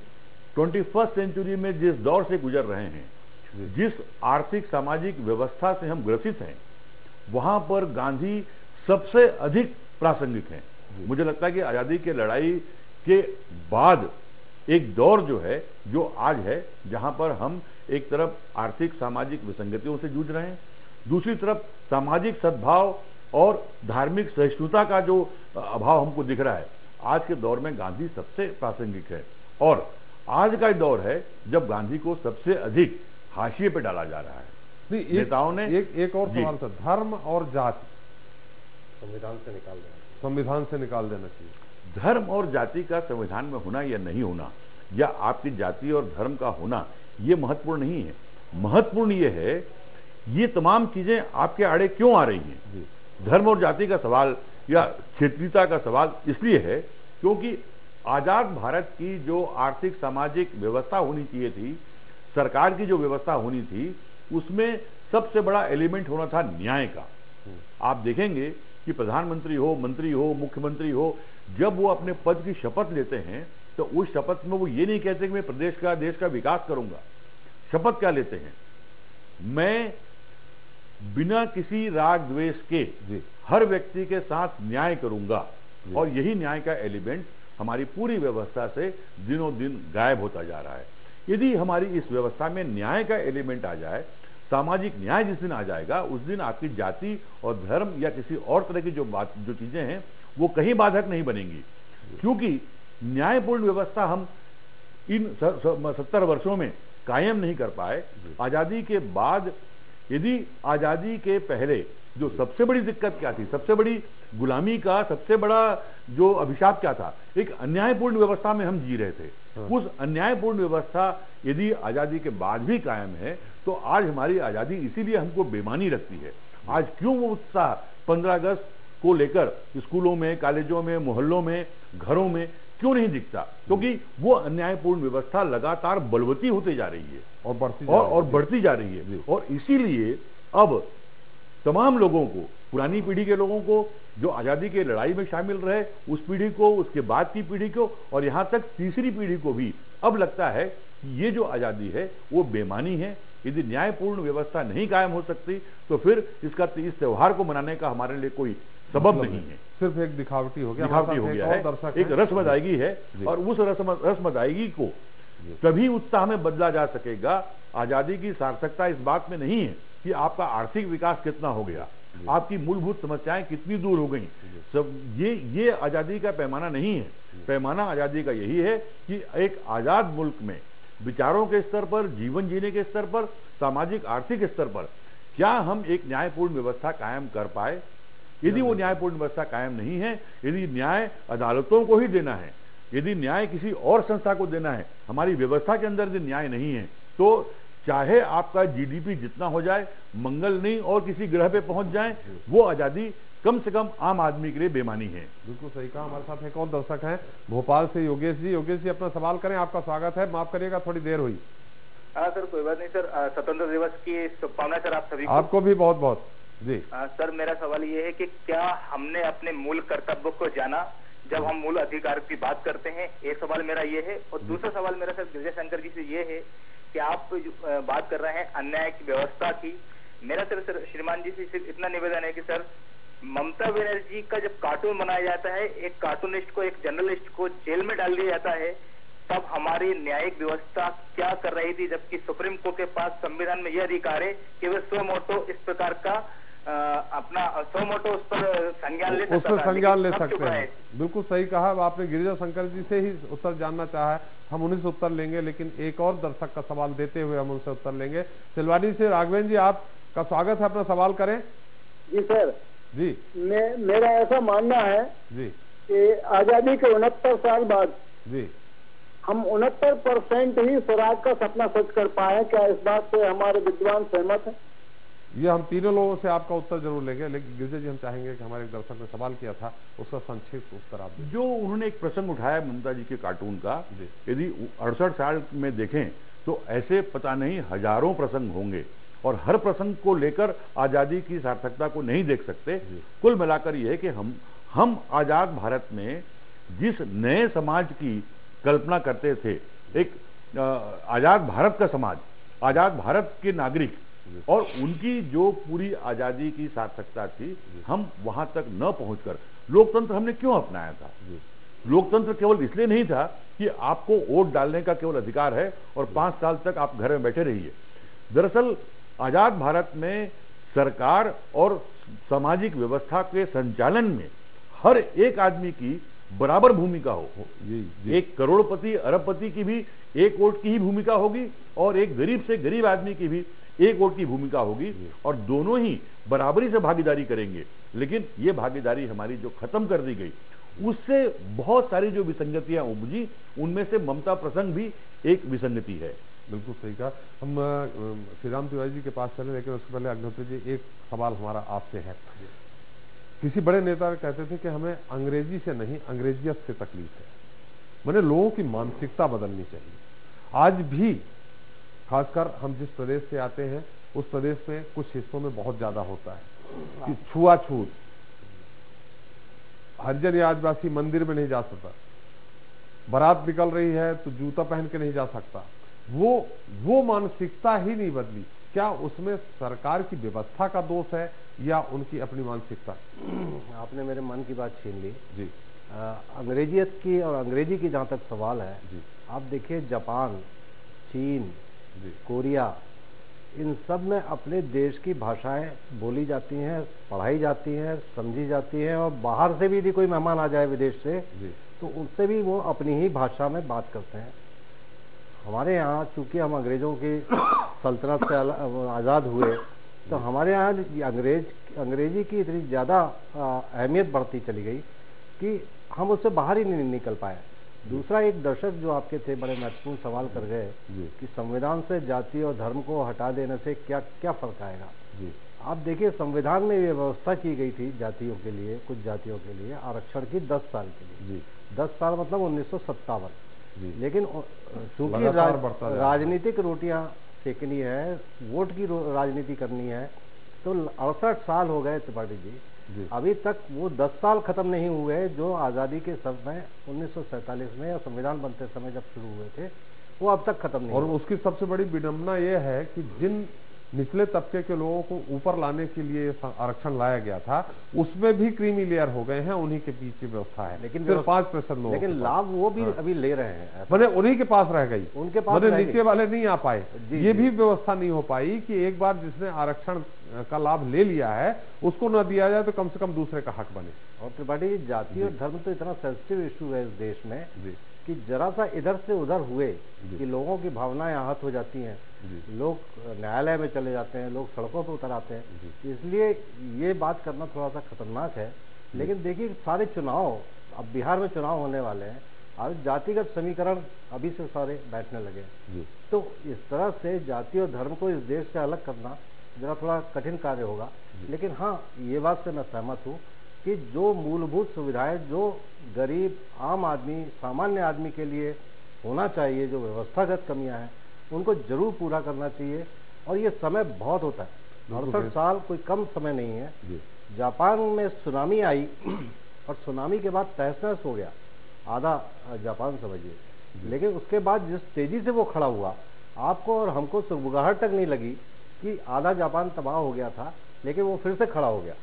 21st सेंचुरी में जिस दौर से गुजर रहे हैं, जिस आर्थिक सामाजिक व्यवस्था से हम ग्रसित हैं, वहां पर गांधी सबसे अधिक प्रासंगिक हैं। मुझे लगता है कि आजादी की लड़ाई के बाद एक दौर जो है, जो आज है, जहां पर हम एक तरफ आर्थिक सामाजिक विसंगतियों से जूझ रहे हैं, दूसरी तरफ सामाजिक सद्भाव और धार्मिक सहिष्णुता का जो अभाव हमको दिख रहा है, आज के दौर में गांधी सबसे प्रासंगिक है। और आज का दौर है जब गांधी को सबसे अधिक हाशिए पे डाला जा रहा है। नेताओं ने एक और सवाल था, धर्म और जाति संविधान से निकाल देना चाहिए। धर्म और जाति का संविधान में होना या नहीं होना, या आपकी जाति और धर्म का होना, ये महत्वपूर्ण नहीं है। महत्वपूर्ण ये है, ये तमाम चीजें आपके आड़े क्यों आ रही हैं? धर्म और जाति का सवाल या क्षेत्रीयता का सवाल इसलिए है क्योंकि आजाद भारत की जो आर्थिक सामाजिक व्यवस्था होनी चाहिए थी, सरकार की जो व्यवस्था होनी थी, उसमें सबसे बड़ा एलिमेंट होना था न्याय का। आप देखेंगे कि प्रधानमंत्री हो, मंत्री हो, मुख्यमंत्री हो, जब वो अपने पद की शपथ लेते हैं तो उस शपथ में वो ये नहीं कहते कि मैं प्रदेश का, देश का विकास करूंगा। शपथ क्या लेते हैं? मैं बिना किसी राग द्वेष के हर व्यक्ति के साथ न्याय करूंगा, और यही न्याय का एलिमेंट हमारी पूरी व्यवस्था से दिनों दिन गायब होता जा रहा है। यदि हमारी इस व्यवस्था में न्याय का एलिमेंट आ जाए, सामाजिक न्याय जिस दिन आ जाएगा, उस दिन आपकी जाति और धर्म या किसी और तरह की जो चीजें हैं वो कहीं बाधक नहीं बनेंगी। क्योंकि न्यायपूर्ण व्यवस्था हम इन 70 वर्षों में कायम नहीं कर पाए। आजादी के बाद, यदि आजादी के पहले जो सबसे बड़ी दिक्कत क्या थी, सबसे बड़ी गुलामी का सबसे बड़ा जो अभिशाप क्या था, एक अन्यायपूर्ण व्यवस्था में हम जी रहे थे। उस अन्यायपूर्ण व्यवस्था यदि आजादी के बाद भी कायम है, तो आज हमारी आजादी इसीलिए हमको बेमानी रखती है। आज क्यों वो उत्साह 15 अगस्त को लेकर स्कूलों में, कॉलेजों में, मोहल्लों में, घरों में क्यों नहीं दिखता? क्योंकि वो अन्यायपूर्ण व्यवस्था लगातार बलवती होती जा रही है और बढ़ती जा रही है। और इसीलिए अब तमाम लोगों को, पुरानी पीढ़ी के लोगों को, जो आजादी की लड़ाई में शामिल रहे, उस पीढ़ी को, उसके बाद की पीढ़ी को, और यहां तक तीसरी पीढ़ी को भी अब लगता है कि ये जो आजादी है वो बेमानी है। यदि न्यायपूर्ण व्यवस्था नहीं कायम हो सकती तो फिर इस त्योहार को मनाने का हमारे लिए कोई सबब नहीं है, सिर्फ एक दिखावटी हो गया है, एक रस्म अदायगी है। और उस रस्म अदायगी को तभी उत्साह में बदला जा सकेगा। आजादी की सार्थकता इस बात में नहीं है कि आपका आर्थिक विकास कितना हो गया, आपकी मूलभूत समस्याएं कितनी दूर हो गई। सब ये आजादी का पैमाना नहीं है। पैमाना आजादी का यही है कि एक आजाद मुल्क में विचारों के स्तर पर, जीवन जीने के स्तर पर, सामाजिक आर्थिक स्तर पर क्या हम एक न्यायपूर्ण व्यवस्था कायम कर पाए। यदि वो न्यायपूर्ण व्यवस्था कायम नहीं है, यदि न्याय अदालतों को ही देना है, यदि न्याय किसी और संस्था को देना है, हमारी व्यवस्था के अंदर यदि न्याय नहीं है, तो चाहे आपका जीडीपी जितना हो जाए, मंगल नहीं और किसी ग्रह पे पहुंच जाए, वो आजादी कम से कम आम आदमी के लिए बेमानी है। बिल्कुल सही कहा। हमारे साथ एक और दर्शक हैं भोपाल से, योगेश जी। योगेश जी, अपना सवाल करें, आपका स्वागत है। माफ करिएगा, थोड़ी देर हुई। हाँ सर, कोई बात नहीं सर। स्वतंत्र दिवस की शुभकामनाएं सर आप सभी को। आपको भी बहुत बहुत जी। सर, मेरा सवाल ये है कि क्या हमने अपने मूल कर्तव्य को जाना जब हम मूल अधिकार की बात करते हैं? एक सवाल मेरा ये है। और दूसरा सवाल मेरा सर विजय शंकर जी से ये है कि आप बात कर रहे हैं अन्याय की व्यवस्था की। मेरा सर श्रीमान जी से सिर्फ इतना निवेदन है कि सर, ममता बनर्जी का जब कार्टून बनाया जाता है, एक कार्टूनिस्ट को, एक जर्नलिस्ट को जेल में डाल दिया जाता है, तब हमारी न्यायिक व्यवस्था क्या कर रही थी? जबकि सुप्रीम कोर्ट के पास संविधान में यह अधिकार है कि वे सो मोटो इस प्रकार का अपना सो मोटो उस पर संज्ञान ले सकता है, उसमें संज्ञान ले सकते हैं। बिल्कुल सही कहा। आपने गिरिजा शंकर जी से ही उत्तर जानना चाहा है, हम उन्हीं से उत्तर लेंगे, लेकिन एक और दर्शक का सवाल देते हुए हम उनसे उत्तर लेंगे। सिलवानी से राघवेंद्र जी, आपका स्वागत है, अपना सवाल करें। जी सर जी। मेरा ऐसा मानना है जी कि आजादी के 69 साल बाद जी हम 69% ही स्वराज का सपना सच कर पाए। क्या इस बात से हमारे विद्वान सहमत हैं? ये हम तीनों लोगों से आपका उत्तर जरूर लेंगे, लेकिन गिरिजा जी हम चाहेंगे कि हमारे एक दर्शक ने सवाल किया था, उसका संक्षिप्त उत्तर आप दें। जो उन्होंने एक प्रसंग उठाया ममता जी के कार्टून का, यदि 68 साल में देखें तो ऐसे पता नहीं हजारों प्रसंग होंगे और हर प्रसंग को लेकर आजादी की सार्थकता को नहीं देख सकते। कुल मिलाकर यह है कि हम आजाद भारत में जिस नए समाज की कल्पना करते थे, एक आजाद भारत का समाज, आजाद भारत के नागरिक और उनकी जो पूरी आजादी की सार्थकता थी, हम वहां तक न पहुंचकर लोकतंत्र हमने क्यों अपनाया था? लोकतंत्र केवल इसलिए नहीं था कि आपको वोट डालने का केवल अधिकार है और 5 साल तक आप घर में बैठे रहिए। दरअसल आजाद भारत में सरकार और सामाजिक व्यवस्था के संचालन में हर एक आदमी की बराबर भूमिका हो। एक करोड़पति अरबपति की भी एक वोट की ही भूमिका होगी और एक गरीब से गरीब आदमी की भी एक वोट की भूमिका होगी और दोनों ही बराबरी से भागीदारी करेंगे। लेकिन ये भागीदारी हमारी जो खत्म कर दी गई, उससे बहुत सारी जो विसंगतियां उपजी, उनमें से ममता प्रसंग भी एक विसंगति है। बिल्कुल सही कहा। हम श्री राम तिवारी जी के पास चले, लेकिन उससे पहले अग्निहोत्री जी, एक सवाल हमारा आपसे है। किसी बड़े नेता कहते थे कि हमें अंग्रेजी से नहीं, अंग्रेजियत से तकलीफ है। मैंने लोगों की मानसिकता बदलनी चाहिए। आज भी खासकर हम जिस प्रदेश से आते हैं, उस प्रदेश में कुछ हिस्सों में बहुत ज्यादा होता है कि छुआछूत, हरिजन या आदिवासी मंदिर में नहीं जा सकता, बारात निकल रही है तो जूता पहन के नहीं जा सकता। वो मानसिकता ही नहीं बदली। क्या उसमें सरकार की व्यवस्था का दोष है या उनकी अपनी मानसिकता? आपने मेरे मन की बात छीन ली जी। अंग्रेजियत की और अंग्रेजी की जहां तक सवाल है जी, आप देखिए जापान, चीन, कोरिया, इन सब में अपने देश की भाषाएं बोली जाती हैं, पढ़ाई जाती हैं, समझी जाती हैं और बाहर से भी यदि कोई मेहमान आ जाए विदेश से तो उनसे भी वो अपनी ही भाषा में बात करते हैं। हमारे यहाँ चूंकि हम अंग्रेजों की सल्तनत से आज़ाद हुए, तो हमारे यहाँ अंग्रेजी की इतनी ज़्यादा अहमियत बढ़ती चली गई कि हम उससे बाहर ही नहीं निकल पाए। दूसरा, एक दर्शक जो आपके थे बड़े महत्वपूर्ण सवाल कर गए कि संविधान से जाति और धर्म को हटा देने से क्या क्या फर्क आएगा। आप देखिए, संविधान में ये व्यवस्था की गई थी जातियों के लिए, कुछ जातियों के लिए आरक्षण की 10 साल के लिए। 10 साल मतलब 1957। लेकिन चूंकि राजनीतिक रोटियां सेकनी है, वोट की राजनीति करनी है, तो 68 साल हो गए त्रिपाठी जी, अभी तक वो 10 साल खत्म नहीं हुए जो आज़ादी के समय 1947 में या संविधान बनते समय जब शुरू हुए थे, वो अब तक खत्म नहीं। और उसकी सबसे बड़ी विडंबना ये है कि जिन निचले तबके के लोगों को ऊपर लाने के लिए आरक्षण लाया गया था, उसमें भी क्रीमी लेयर हो गए हैं, उन्हीं के पीछे व्यवस्था है। लेकिन सिर्फ 5% लोग, लेकिन लाभ वो भी अभी ले रहे हैं, मैंने उन्हीं के पास रह गई, उनके पास नीचे वाले नहीं आ पाए। ये भी व्यवस्था नहीं हो पाई कि एक बार जिसने आरक्षण का लाभ ले लिया है उसको न दिया जाए तो कम से कम दूसरे का हक बने। और त्रिपाठी जी, जाति और धर्म तो इतना सेंसिटिव इशू है इस देश में कि जरा सा इधर से उधर हुए कि लोगों की भावनाएं आहत हो जाती हैं, लोग न्यायालय में चले जाते हैं, लोग सड़कों पर उतर आते हैं। इसलिए ये बात करना थोड़ा सा खतरनाक है। लेकिन देखिए, सारे चुनाव, अब बिहार में चुनाव होने वाले हैं, आज जातिगत समीकरण अभी से सारे बैठने लगे। तो इस तरह से जाति और धर्म को इस देश से अलग करना जरा थोड़ा कठिन कार्य होगा। लेकिन हाँ, ये बात से मैं सहमत हूँ कि जो मूलभूत सुविधाएं जो गरीब आम आदमी, सामान्य आदमी के लिए होना चाहिए, जो व्यवस्थागत कमियां हैं, उनको जरूर पूरा करना चाहिए। और ये समय बहुत होता है, 68 साल कोई कम समय नहीं है। जापान में सुनामी आई और सुनामी के बाद तहस-नहस हो गया आधा जापान, समझिए। लेकिन उसके बाद जिस तेजी से वो खड़ा हुआ, आपको और हमको सुगबुगाहट तक नहीं लगी कि आधा जापान तबाह हो गया था, लेकिन वो फिर से खड़ा हो गया।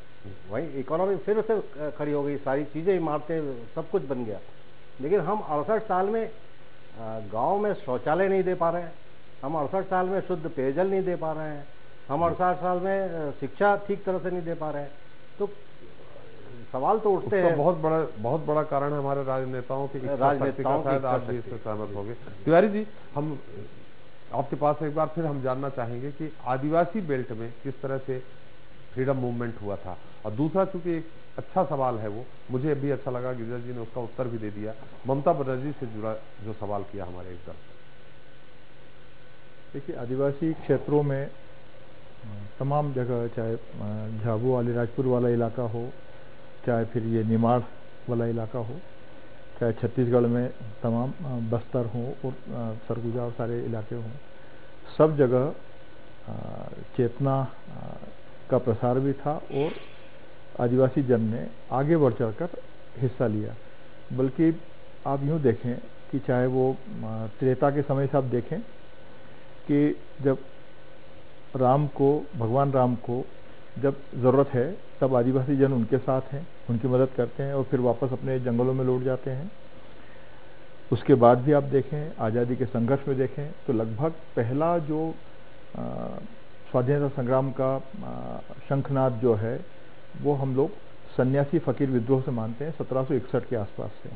वही इकोनॉमी फिर से खड़ी हो गई, सारी चीजें, इमारतें, सब कुछ बन गया। लेकिन हम 68 साल में गांव में शौचालय नहीं दे पा रहे हैं, हम 68 साल में शुद्ध पेयजल नहीं दे पा रहे हैं, हम 68 साल में शिक्षा ठीक तरह से नहीं दे पा रहे हैं। तो सवाल तो उठते हैं। बहुत बड़ा कारण है हमारे राजनेताओं की राजनीतिका, शायद आप भी इससे सहमत होंगे। तिवारी जी, हम आपके पास एक बार फिर हम जानना चाहेंगे कि आदिवासी बेल्ट में किस तरह से फ्रीडम मूवमेंट हुआ था। और दूसरा, चूंकि एक अच्छा सवाल है, वो मुझे भी अच्छा लगा, गिरिजा जी ने उसका उत्तर भी दे दिया, ममता बनर्जी से जुड़ा जो सवाल किया हमारे एक दल। देखिए, आदिवासी क्षेत्रों में तमाम जगह, चाहे झाबुआ अलीराजपुर वाला इलाका हो, चाहे फिर ये निमाड़ वाला इलाका हो, चाहे छत्तीसगढ़ में तमाम बस्तर हो और सरगुजा और सारे इलाके हों, सब जगह चेतना का प्रसार भी था और आदिवासी जन ने आगे बढ़ चढ़कर हिस्सा लिया। बल्कि आप यूँ देखें कि चाहे वो त्रेता के समय से आप देखें कि जब भगवान राम को जब ज़रूरत है, तब आदिवासी जन उनके साथ हैं, उनकी मदद करते हैं और फिर वापस अपने जंगलों में लौट जाते हैं। उसके बाद भी आप देखें, आज़ादी के संघर्ष में देखें, तो लगभग पहला जो स्वाधीनता संग्राम का शंखनाद जो है, वो हम लोग सन्यासी फकीर विद्रोह से मानते हैं, 1761 के आसपास से।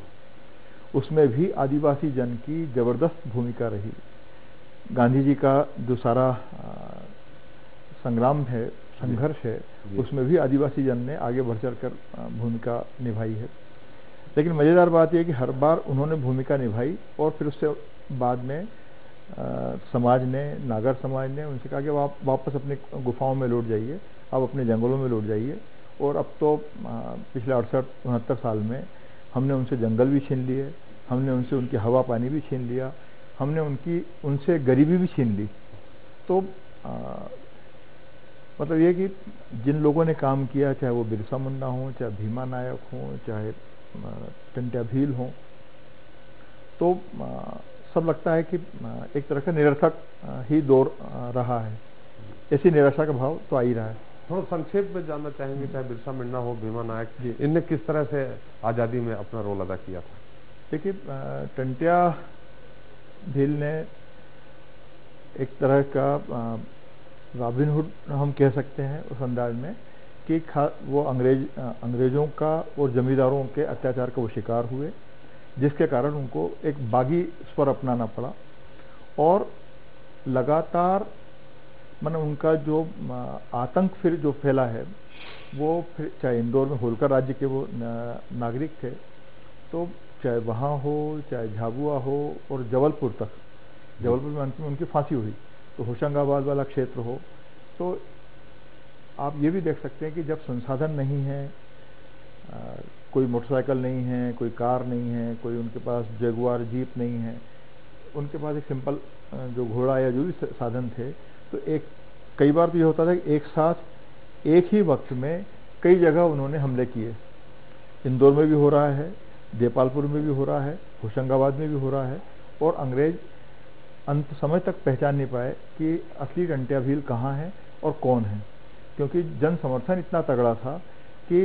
उसमें भी आदिवासी जन की जबरदस्त भूमिका रही। गांधी जी का जो सारा संग्राम है, संघर्ष है, उसमें भी आदिवासी जन ने आगे बढ़ चढ़कर भूमिका निभाई है। लेकिन मज़ेदार बात यह कि हर बार उन्होंने भूमिका निभाई और फिर उससे बाद में समाज ने, नागर समाज ने उनसे कहा कि आप वापस अपने गुफाओं में लौट जाइए, आप अपने जंगलों में लौट जाइए। और अब तो पिछले 68-69 साल में हमने उनसे जंगल भी छीन लिए, हमने उनसे उनकी हवा पानी भी छीन लिया, हमने उनसे गरीबी भी छीन ली। तो मतलब ये कि जिन लोगों ने काम किया, चाहे वो बिरसा मुंडा हो, चाहे भीमा नायक हो, चाहे टंट्या भील हो, तो सब लगता है कि एक तरह का निरर्थक ही दौर रहा है। ऐसी निराशा का भाव तो आ ही रहा है। थोड़ा संक्षेप में जानना चाहेंगे, चाहे बिरसा मुंडा हो, भीमा नायक, इनने किस तरह से आज़ादी में अपना रोल अदा किया था? देखिए, टंट्या भील ने एक तरह का रॉबिनहुड हम कह सकते हैं उस अंदाज में कि वो अंग्रेजों का और जमींदारों के अत्याचार का वो शिकार हुए, जिसके कारण उनको एक बागी स्वर अपनाना पड़ा। और लगातार मतलब उनका जो आतंक फिर जो फैला है, वो फिर चाहे इंदौर में होलकर राज्य के वो नागरिक थे, तो चाहे वहाँ हो, चाहे झाबुआ हो और जबलपुर तक, जबलपुर में अंत में उनकी फांसी हुई, तो होशंगाबाद वाला क्षेत्र हो। तो आप ये भी देख सकते हैं कि जब संसाधन नहीं है, कोई मोटरसाइकिल नहीं है, कोई कार नहीं है, कोई उनके पास जगुआर जीप नहीं है, उनके पास एक सिंपल जो घोड़ा या जो भी साधन थे, तो कई बार तो ये होता था कि एक साथ एक ही वक्त में कई जगह उन्होंने हमले किए। इंदौर में भी हो रहा है, देपालपुर में भी हो रहा है, होशंगाबाद में भी हो रहा है। और अंग्रेज अंत समय तक पहचान नहीं पाए कि असली टंट्या भील कहाँ है और कौन है, क्योंकि जन समर्थन इतना तगड़ा था कि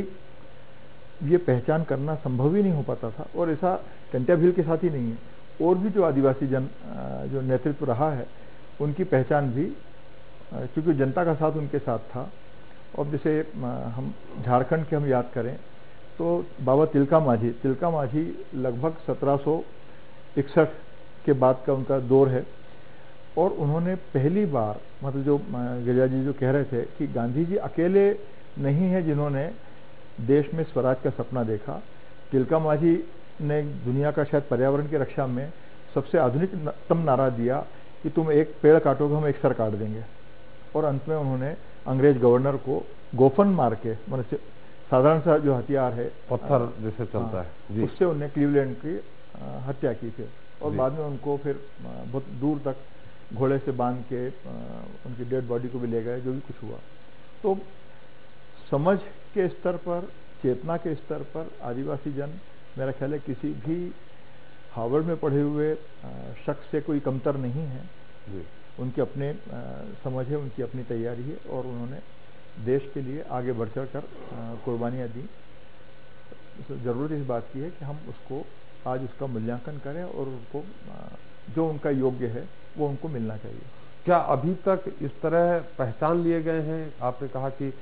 ये पहचान करना संभव ही नहीं हो पाता था। और ऐसा टंट्या भील के साथ ही नहीं है, और भी जो आदिवासी जन जो नेतृत्व रहा है उनकी पहचान भी, क्योंकि जनता का साथ उनके साथ था। और जैसे हम झारखंड के हम याद करें तो बाबा तिलका माझी लगभग 1761 के बाद का उनका दौर है, और उन्होंने पहली बार, मतलब जो गिरिजा जी जो कह रहे थे कि गांधी जी अकेले नहीं है जिन्होंने देश में स्वराज का सपना देखा। तिलका माझी ने दुनिया का शायद पर्यावरण की रक्षा में सबसे आधुनिकतम नारा दिया कि तुम एक पेड़ काटोगे हम एक सर काट देंगे। और अंत में उन्होंने अंग्रेज गवर्नर को गोफन मार के, मतलब साधारण सा जो हथियार है पत्थर जैसे चलता है, उससे उन्हें क्लीवलैंड की हत्या की फिर, और बाद में उनको फिर बहुत दूर तक घोड़े से बांध के उनकी डेड बॉडी को भी ले गए, जो भी कुछ हुआ। तो समझ के स्तर पर, चेतना के स्तर पर आदिवासी जन मेरा ख्याल है किसी भी हार्वर्ड में पढ़े हुए शख्स से कोई कमतर नहीं है। उनके अपने समझ है, उनकी अपनी तैयारी है, और उन्होंने देश के लिए आगे बढ़ चढ़ कर कुर्बानियाँ दी। ज़रूरत इस बात की है कि हम उसको आज उसका मूल्यांकन करें, और उनको जो उनका योग्य है वो उनको मिलना चाहिए। क्या अभी तक इस तरह पहचान लिए गए हैं? आपने कहा कि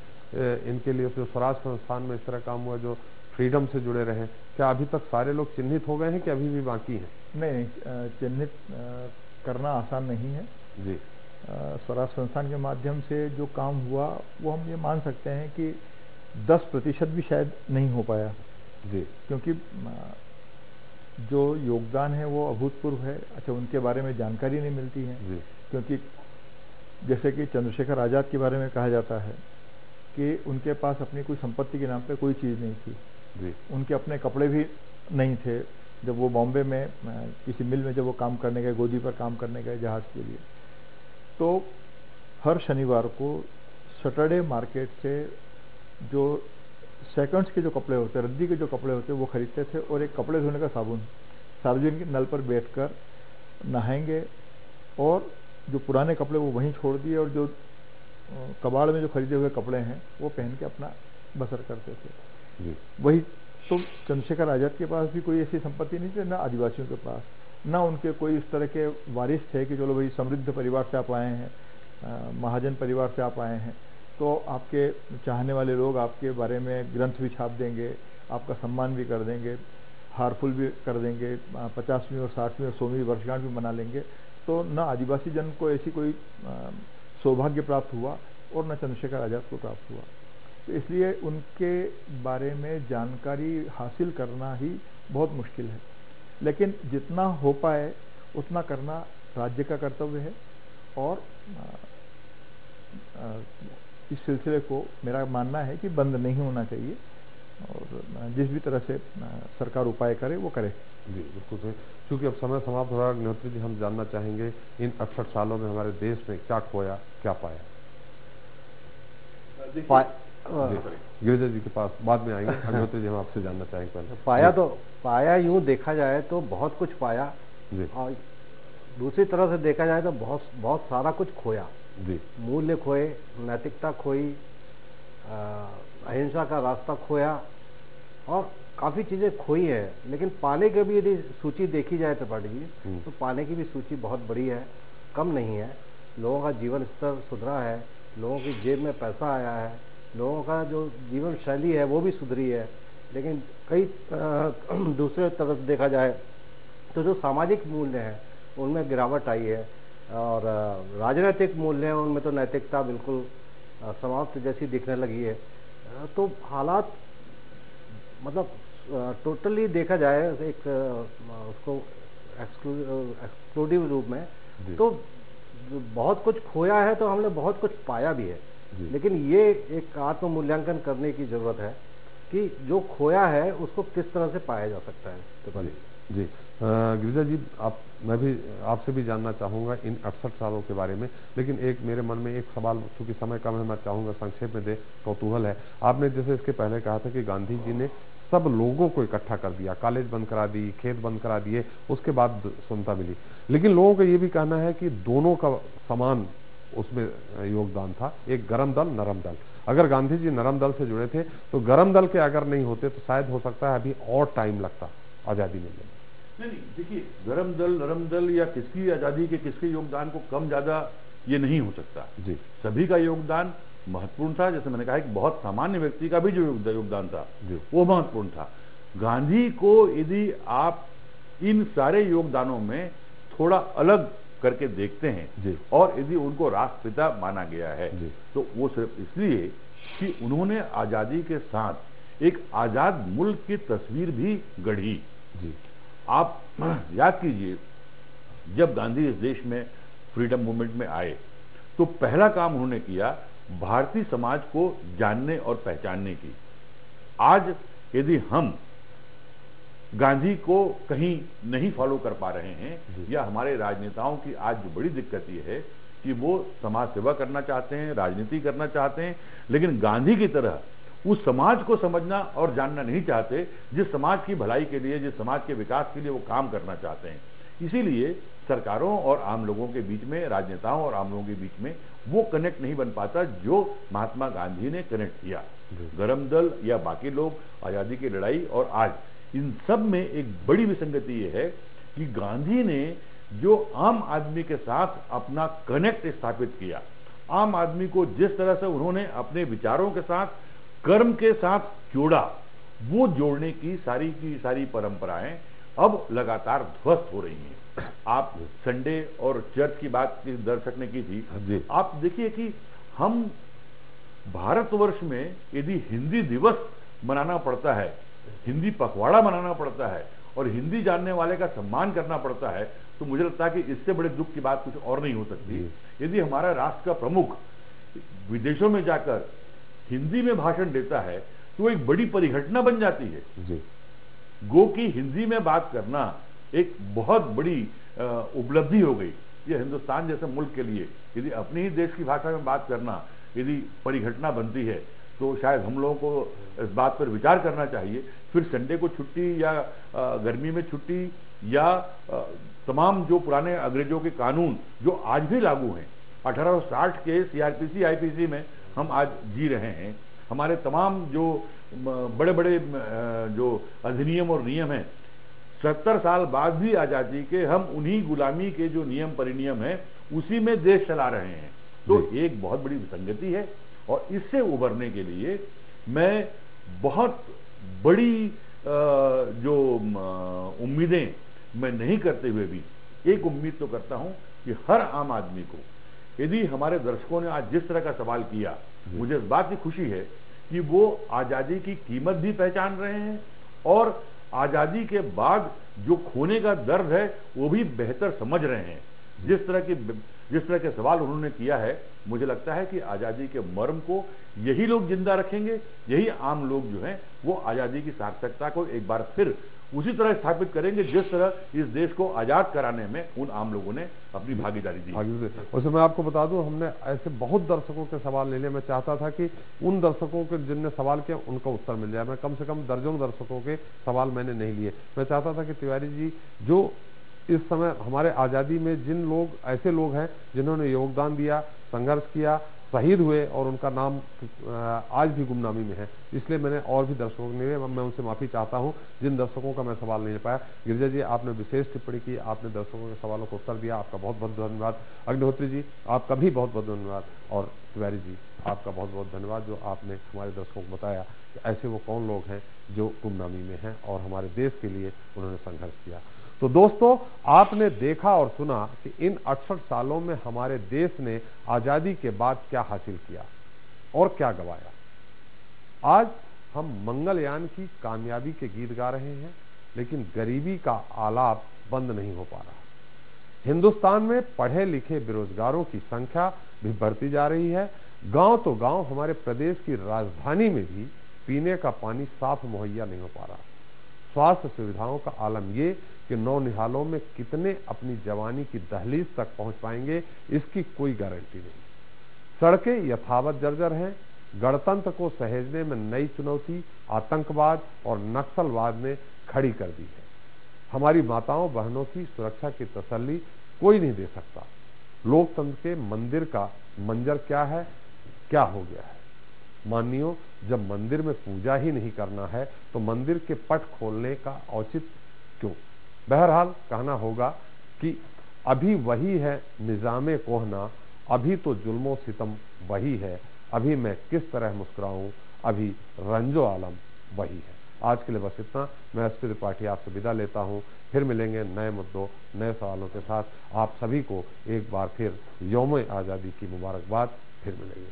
इनके लिए जो स्वराज संस्थान में इस तरह काम हुआ जो फ्रीडम से जुड़े रहे, क्या अभी तक सारे लोग चिन्हित हो गए हैं कि अभी भी बाकी हैं? नहीं, चिन्हित करना आसान नहीं है जी। स्वराज संस्थान के माध्यम से जो काम हुआ वो हम ये मान सकते हैं कि 10% भी शायद नहीं हो पाया जी, क्योंकि जो योगदान है वो अभूतपूर्व है। अच्छा, उनके बारे में जानकारी नहीं मिलती है जी। क्योंकि जैसे कि चंद्रशेखर आज़ाद के बारे में कहा जाता है कि उनके पास अपनी कोई संपत्ति के नाम पे कोई चीज़ नहीं थी जी। उनके अपने कपड़े भी नहीं थे। जब वो बॉम्बे में किसी मिल में जब वो काम करने गए, गोदी पर काम करने गए जहाज़ के लिए, तो हर शनिवार को सैटरडे मार्केट से जो सेकंड्स के जो कपड़े होते, रद्दी के जो कपड़े होते वो खरीदते थे, और एक कपड़े धोने का साबुन सार्वजनिक नल पर बैठकर नहाएंगे, और जो पुराने कपड़े वो वहीं छोड़ दिए, और जो कबाड़ में जो खरीदे हुए कपड़े हैं वो पहन के अपना बसर करते थे जी। वही तो चंद्रशेखर आज़ाद के पास भी कोई ऐसी संपत्ति नहीं थी, ना आदिवासियों के पास, ना उनके कोई इस तरह के वारिस थे कि चलो भाई समृद्ध परिवार से आप आए हैं, महाजन परिवार से आप आए हैं, तो आपके चाहने वाले लोग आपके बारे में ग्रंथ भी छाप देंगे, आपका सम्मान भी कर देंगे, हारफुल भी कर देंगे, 50वीं और 60वीं और 100वीं वर्षगांठ भी मना लेंगे। तो न आदिवासी जन को ऐसी कोई सौभाग्य प्राप्त हुआ, और न चंद्रशेखर आज़ाद को प्राप्त हुआ। तो इसलिए उनके बारे में जानकारी हासिल करना ही बहुत मुश्किल है, लेकिन जितना हो पाए उतना करना राज्य का कर्तव्य है, और इस सिलसिले को मेरा मानना है कि बंद नहीं होना चाहिए, और जिस भी तरह से सरकार उपाय करे वो करे। जी बिल्कुल सही। क्योंकि अब समय समाप्त हो रहा है, अग्निहोत्री जी हम जानना चाहेंगे इन 68 सालों में हमारे देश में क्या खोया, क्या पाया? गिरिजा जी के पास बाद में आएंगे, अग्निहोत्री जी हम आपसे जानना चाहेंगे पहले। पाया यूं देखा जाए तो बहुत कुछ पाया जी, और दूसरी तरह से देखा जाए तो बहुत सारा कुछ खोया जी। मूल्य खोए, नैतिकता खोई, अहिंसा का रास्ता खोया, और काफ़ी चीज़ें खोई है। लेकिन पाने की भी यदि सूची देखी जाए त्रिपाठी जी, तो पाने की भी सूची बहुत बड़ी है, कम नहीं है। लोगों का जीवन स्तर सुधरा है, लोगों की जेब में पैसा आया है, लोगों का जो जीवन शैली है वो भी सुधरी है। लेकिन कई दूसरे तरफ देखा जाए तो जो सामाजिक मूल्य हैं उनमें गिरावट आई है, और राजनीतिक मूल्य हैं उनमें तो नैतिकता बिल्कुल समाप्त जैसी दिखने लगी है। तो हालात मतलब टोटली देखा जाए एक उसको एक्सक्लूसिव रूप में, तो बहुत कुछ खोया है तो हमने बहुत कुछ पाया भी है। लेकिन ये एक आत्म मूल्यांकन करने की जरूरत है कि जो खोया है उसको किस तरह से पाया जा सकता है। तो जी गिरिजा जी, मैं भी आपसे भी जानना चाहूँगा इन 68 सालों के बारे में, लेकिन एक मेरे मन में एक सवाल, चूंकि समय कम है, मैं चाहूँगा संक्षेप में दे, कौतूहल है। आपने जैसे इसके पहले कहा था कि गांधी जी ने सब लोगों को इकट्ठा कर दिया, कॉलेज बंद करा दी, खेत बंद करा दिए, उसके बाद सुनता मिली। लेकिन लोगों का ये भी कहना है कि दोनों का समान उसमें योगदान था, एक गरम दल नरम दल। अगर गांधी जी नरम दल से जुड़े थे तो गरम दल के अगर नहीं होते तो शायद हो सकता है अभी और टाइम लगता आजादी मिलने में। नहीं, देखिए गरम दल नरम दल या किसकी आजादी के किसके योगदान को कम ज्यादा ये नहीं हो सकता जी, सभी का योगदान महत्वपूर्ण था। जैसे मैंने कहा कि बहुत सामान्य व्यक्ति का भी जो योगदान था जी, वो महत्वपूर्ण था। गांधी को यदि आप इन सारे योगदानों में थोड़ा अलग करके देखते हैं जी, और यदि उनको राष्ट्रपिता माना गया है जी, तो वो सिर्फ इसलिए कि उन्होंने आजादी के साथ एक आजाद मुल्क की तस्वीर भी गढ़ी। जी, आप याद कीजिए, जब गांधी इस देश में फ्रीडम मूवमेंट में आए तो पहला काम उन्होंने किया भारतीय समाज को जानने और पहचानने की। आज यदि हम गांधी को कहीं नहीं फॉलो कर पा रहे हैं या हमारे राजनेताओं की आज जो बड़ी दिक्कत ये है कि वो समाज सेवा करना चाहते हैं, राजनीति करना चाहते हैं, लेकिन गांधी की तरह उस समाज को समझना और जानना नहीं चाहते जिस समाज की भलाई के लिए, जिस समाज के विकास के लिए वो काम करना चाहते हैं। इसीलिए सरकारों और आम लोगों के बीच में, राजनेताओं और आम लोगों के बीच में वो कनेक्ट नहीं बन पाता जो महात्मा गांधी ने कनेक्ट किया। गरम दल या बाकी लोग, आजादी की लड़ाई और आज, इन सब में एक बड़ी विसंगति ये है कि गांधी ने जो आम आदमी के साथ अपना कनेक्ट स्थापित किया, आम आदमी को जिस तरह से उन्होंने अपने विचारों के साथ, कर्म के साथ जोड़ा, वो जोड़ने की सारी परंपराएं अब लगातार ध्वस्त हो रही हैं। आप संडे और चर्च की बात दर्शक ने की थी, आप देखिए कि हम भारतवर्ष में यदि हिंदी दिवस मनाना पड़ता है, हिंदी पखवाड़ा मनाना पड़ता है और हिंदी जानने वाले का सम्मान करना पड़ता है, तो मुझे लगता है कि इससे बड़े दुख की बात कुछ और नहीं हो सकती। यदि हमारा राष्ट्र का प्रमुख विदेशों में जाकर हिंदी में भाषण देता है तो एक बड़ी परिघटना बन जाती है जी। गो की हिंदी में बात करना एक बहुत बड़ी उपलब्धि हो गई। ये हिंदुस्तान जैसे मुल्क के लिए यदि अपनी ही देश की भाषा में बात करना यदि परिघटना बनती है तो शायद हम लोगों को इस बात पर विचार करना चाहिए। फिर संडे को छुट्टी या गर्मी में छुट्टी या तमाम जो पुराने अंग्रेजों के कानून जो आज भी लागू हैं, 1860 के सीआरपीसी आईपीसी में हम आज जी रहे हैं, हमारे तमाम जो बड़े बड़े जो अधिनियम और नियम हैं, 70 साल बाद भी आजादी के हम उन्हीं गुलामी के जो नियम परिनियम हैं उसी में देश चला रहे हैं। तो एक बहुत बड़ी विसंगति है और इससे उभरने के लिए मैं बहुत बड़ी जो उम्मीदें मैं नहीं करते हुए भी एक उम्मीद तो करता हूं कि हर आम आदमी को, यदि हमारे दर्शकों ने आज जिस तरह का सवाल किया, मुझे इस बात की खुशी है कि वो आजादी की कीमत भी पहचान रहे हैं और आजादी के बाद जो खोने का दर्द है वो भी बेहतर समझ रहे हैं। जिस तरह के सवाल उन्होंने किया है, मुझे लगता है कि आजादी के मर्म को यही लोग जिंदा रखेंगे, यही आम लोग जो हैं वो आजादी की सार्थकता को एक बार फिर उसी तरह स्थापित करेंगे जिस तरह इस देश को आजाद कराने में उन आम लोगों ने अपनी भागीदारी दी। वैसे मैं आपको बता दूं, हमने ऐसे बहुत दर्शकों के सवाल ले लिए। मैं चाहता था कि उन दर्शकों के जिनने सवाल किया उनका उत्तर मिल जाए। मैं कम से कम दर्जनों दर्शकों के सवाल मैंने नहीं लिए। मैं चाहता था कि तिवारी जी, जो इस समय हमारे आज़ादी में जिन लोग, ऐसे लोग हैं जिन्होंने योगदान दिया, संघर्ष किया, शहीद हुए और उनका नाम आज भी गुमनामी में है, इसलिए मैंने और भी दर्शकों के लिए मैं उनसे माफ़ी चाहता हूं जिन दर्शकों का मैं सवाल नहीं ले पाया। गिरिजा जी, आपने विशेष टिप्पणी की, आपने दर्शकों के सवालों को उत्तर दिया, आपका बहुत बहुत धन्यवाद। अग्निहोत्री जी, आपका भी बहुत बहुत धन्यवाद। और तिवारी जी, आपका बहुत बहुत धन्यवाद जो आपने हमारे दर्शकों को बताया कि ऐसे वो कौन लोग हैं जो गुमनामी में हैं और हमारे देश के लिए उन्होंने संघर्ष किया। तो दोस्तों, आपने देखा और सुना कि इन 68 सालों में हमारे देश ने आजादी के बाद क्या हासिल किया और क्या गवाया। आज हम मंगलयान की कामयाबी के गीत गा रहे हैं, लेकिन गरीबी का आलाप बंद नहीं हो पा रहा। हिंदुस्तान में पढ़े लिखे बेरोजगारों की संख्या भी बढ़ती जा रही है। गांव तो गांव, हमारे प्रदेश की राजधानी में भी पीने का पानी साफ मुहैया नहीं हो पा रहा। स्वास्थ्य सुविधाओं का आलम ये कि नौनिहालों में कितने अपनी जवानी की दहलीज तक पहुंच पाएंगे, इसकी कोई गारंटी नहीं। सड़कें यथावत जर्जर हैं, गणतंत्र को सहेजने में नई चुनौती आतंकवाद और नक्सलवाद ने खड़ी कर दी है। हमारी माताओं बहनों की सुरक्षा की तसल्ली कोई नहीं दे सकता। लोकतंत्र के मंदिर का मंजर क्या है, क्या हो गया है। मानियो, जब मंदिर में पूजा ही नहीं करना है तो मंदिर के पट खोलने का औचित्य क्यों। बहरहाल कहना होगा कि अभी वही है निजामे कोहना, अभी तो जुल्मो सितम वही है, अभी मैं किस तरह मुस्कुराऊं, अभी रंजो आलम वही है। आज के लिए बस इतना। मैं एसपी त्रिपाठी आपसे विदा लेता हूं। फिर मिलेंगे नए मुद्दों, नए सवालों के साथ। आप सभी को एक बार फिर यौम आज़ादी की मुबारकबाद। फिर मिलेंगे।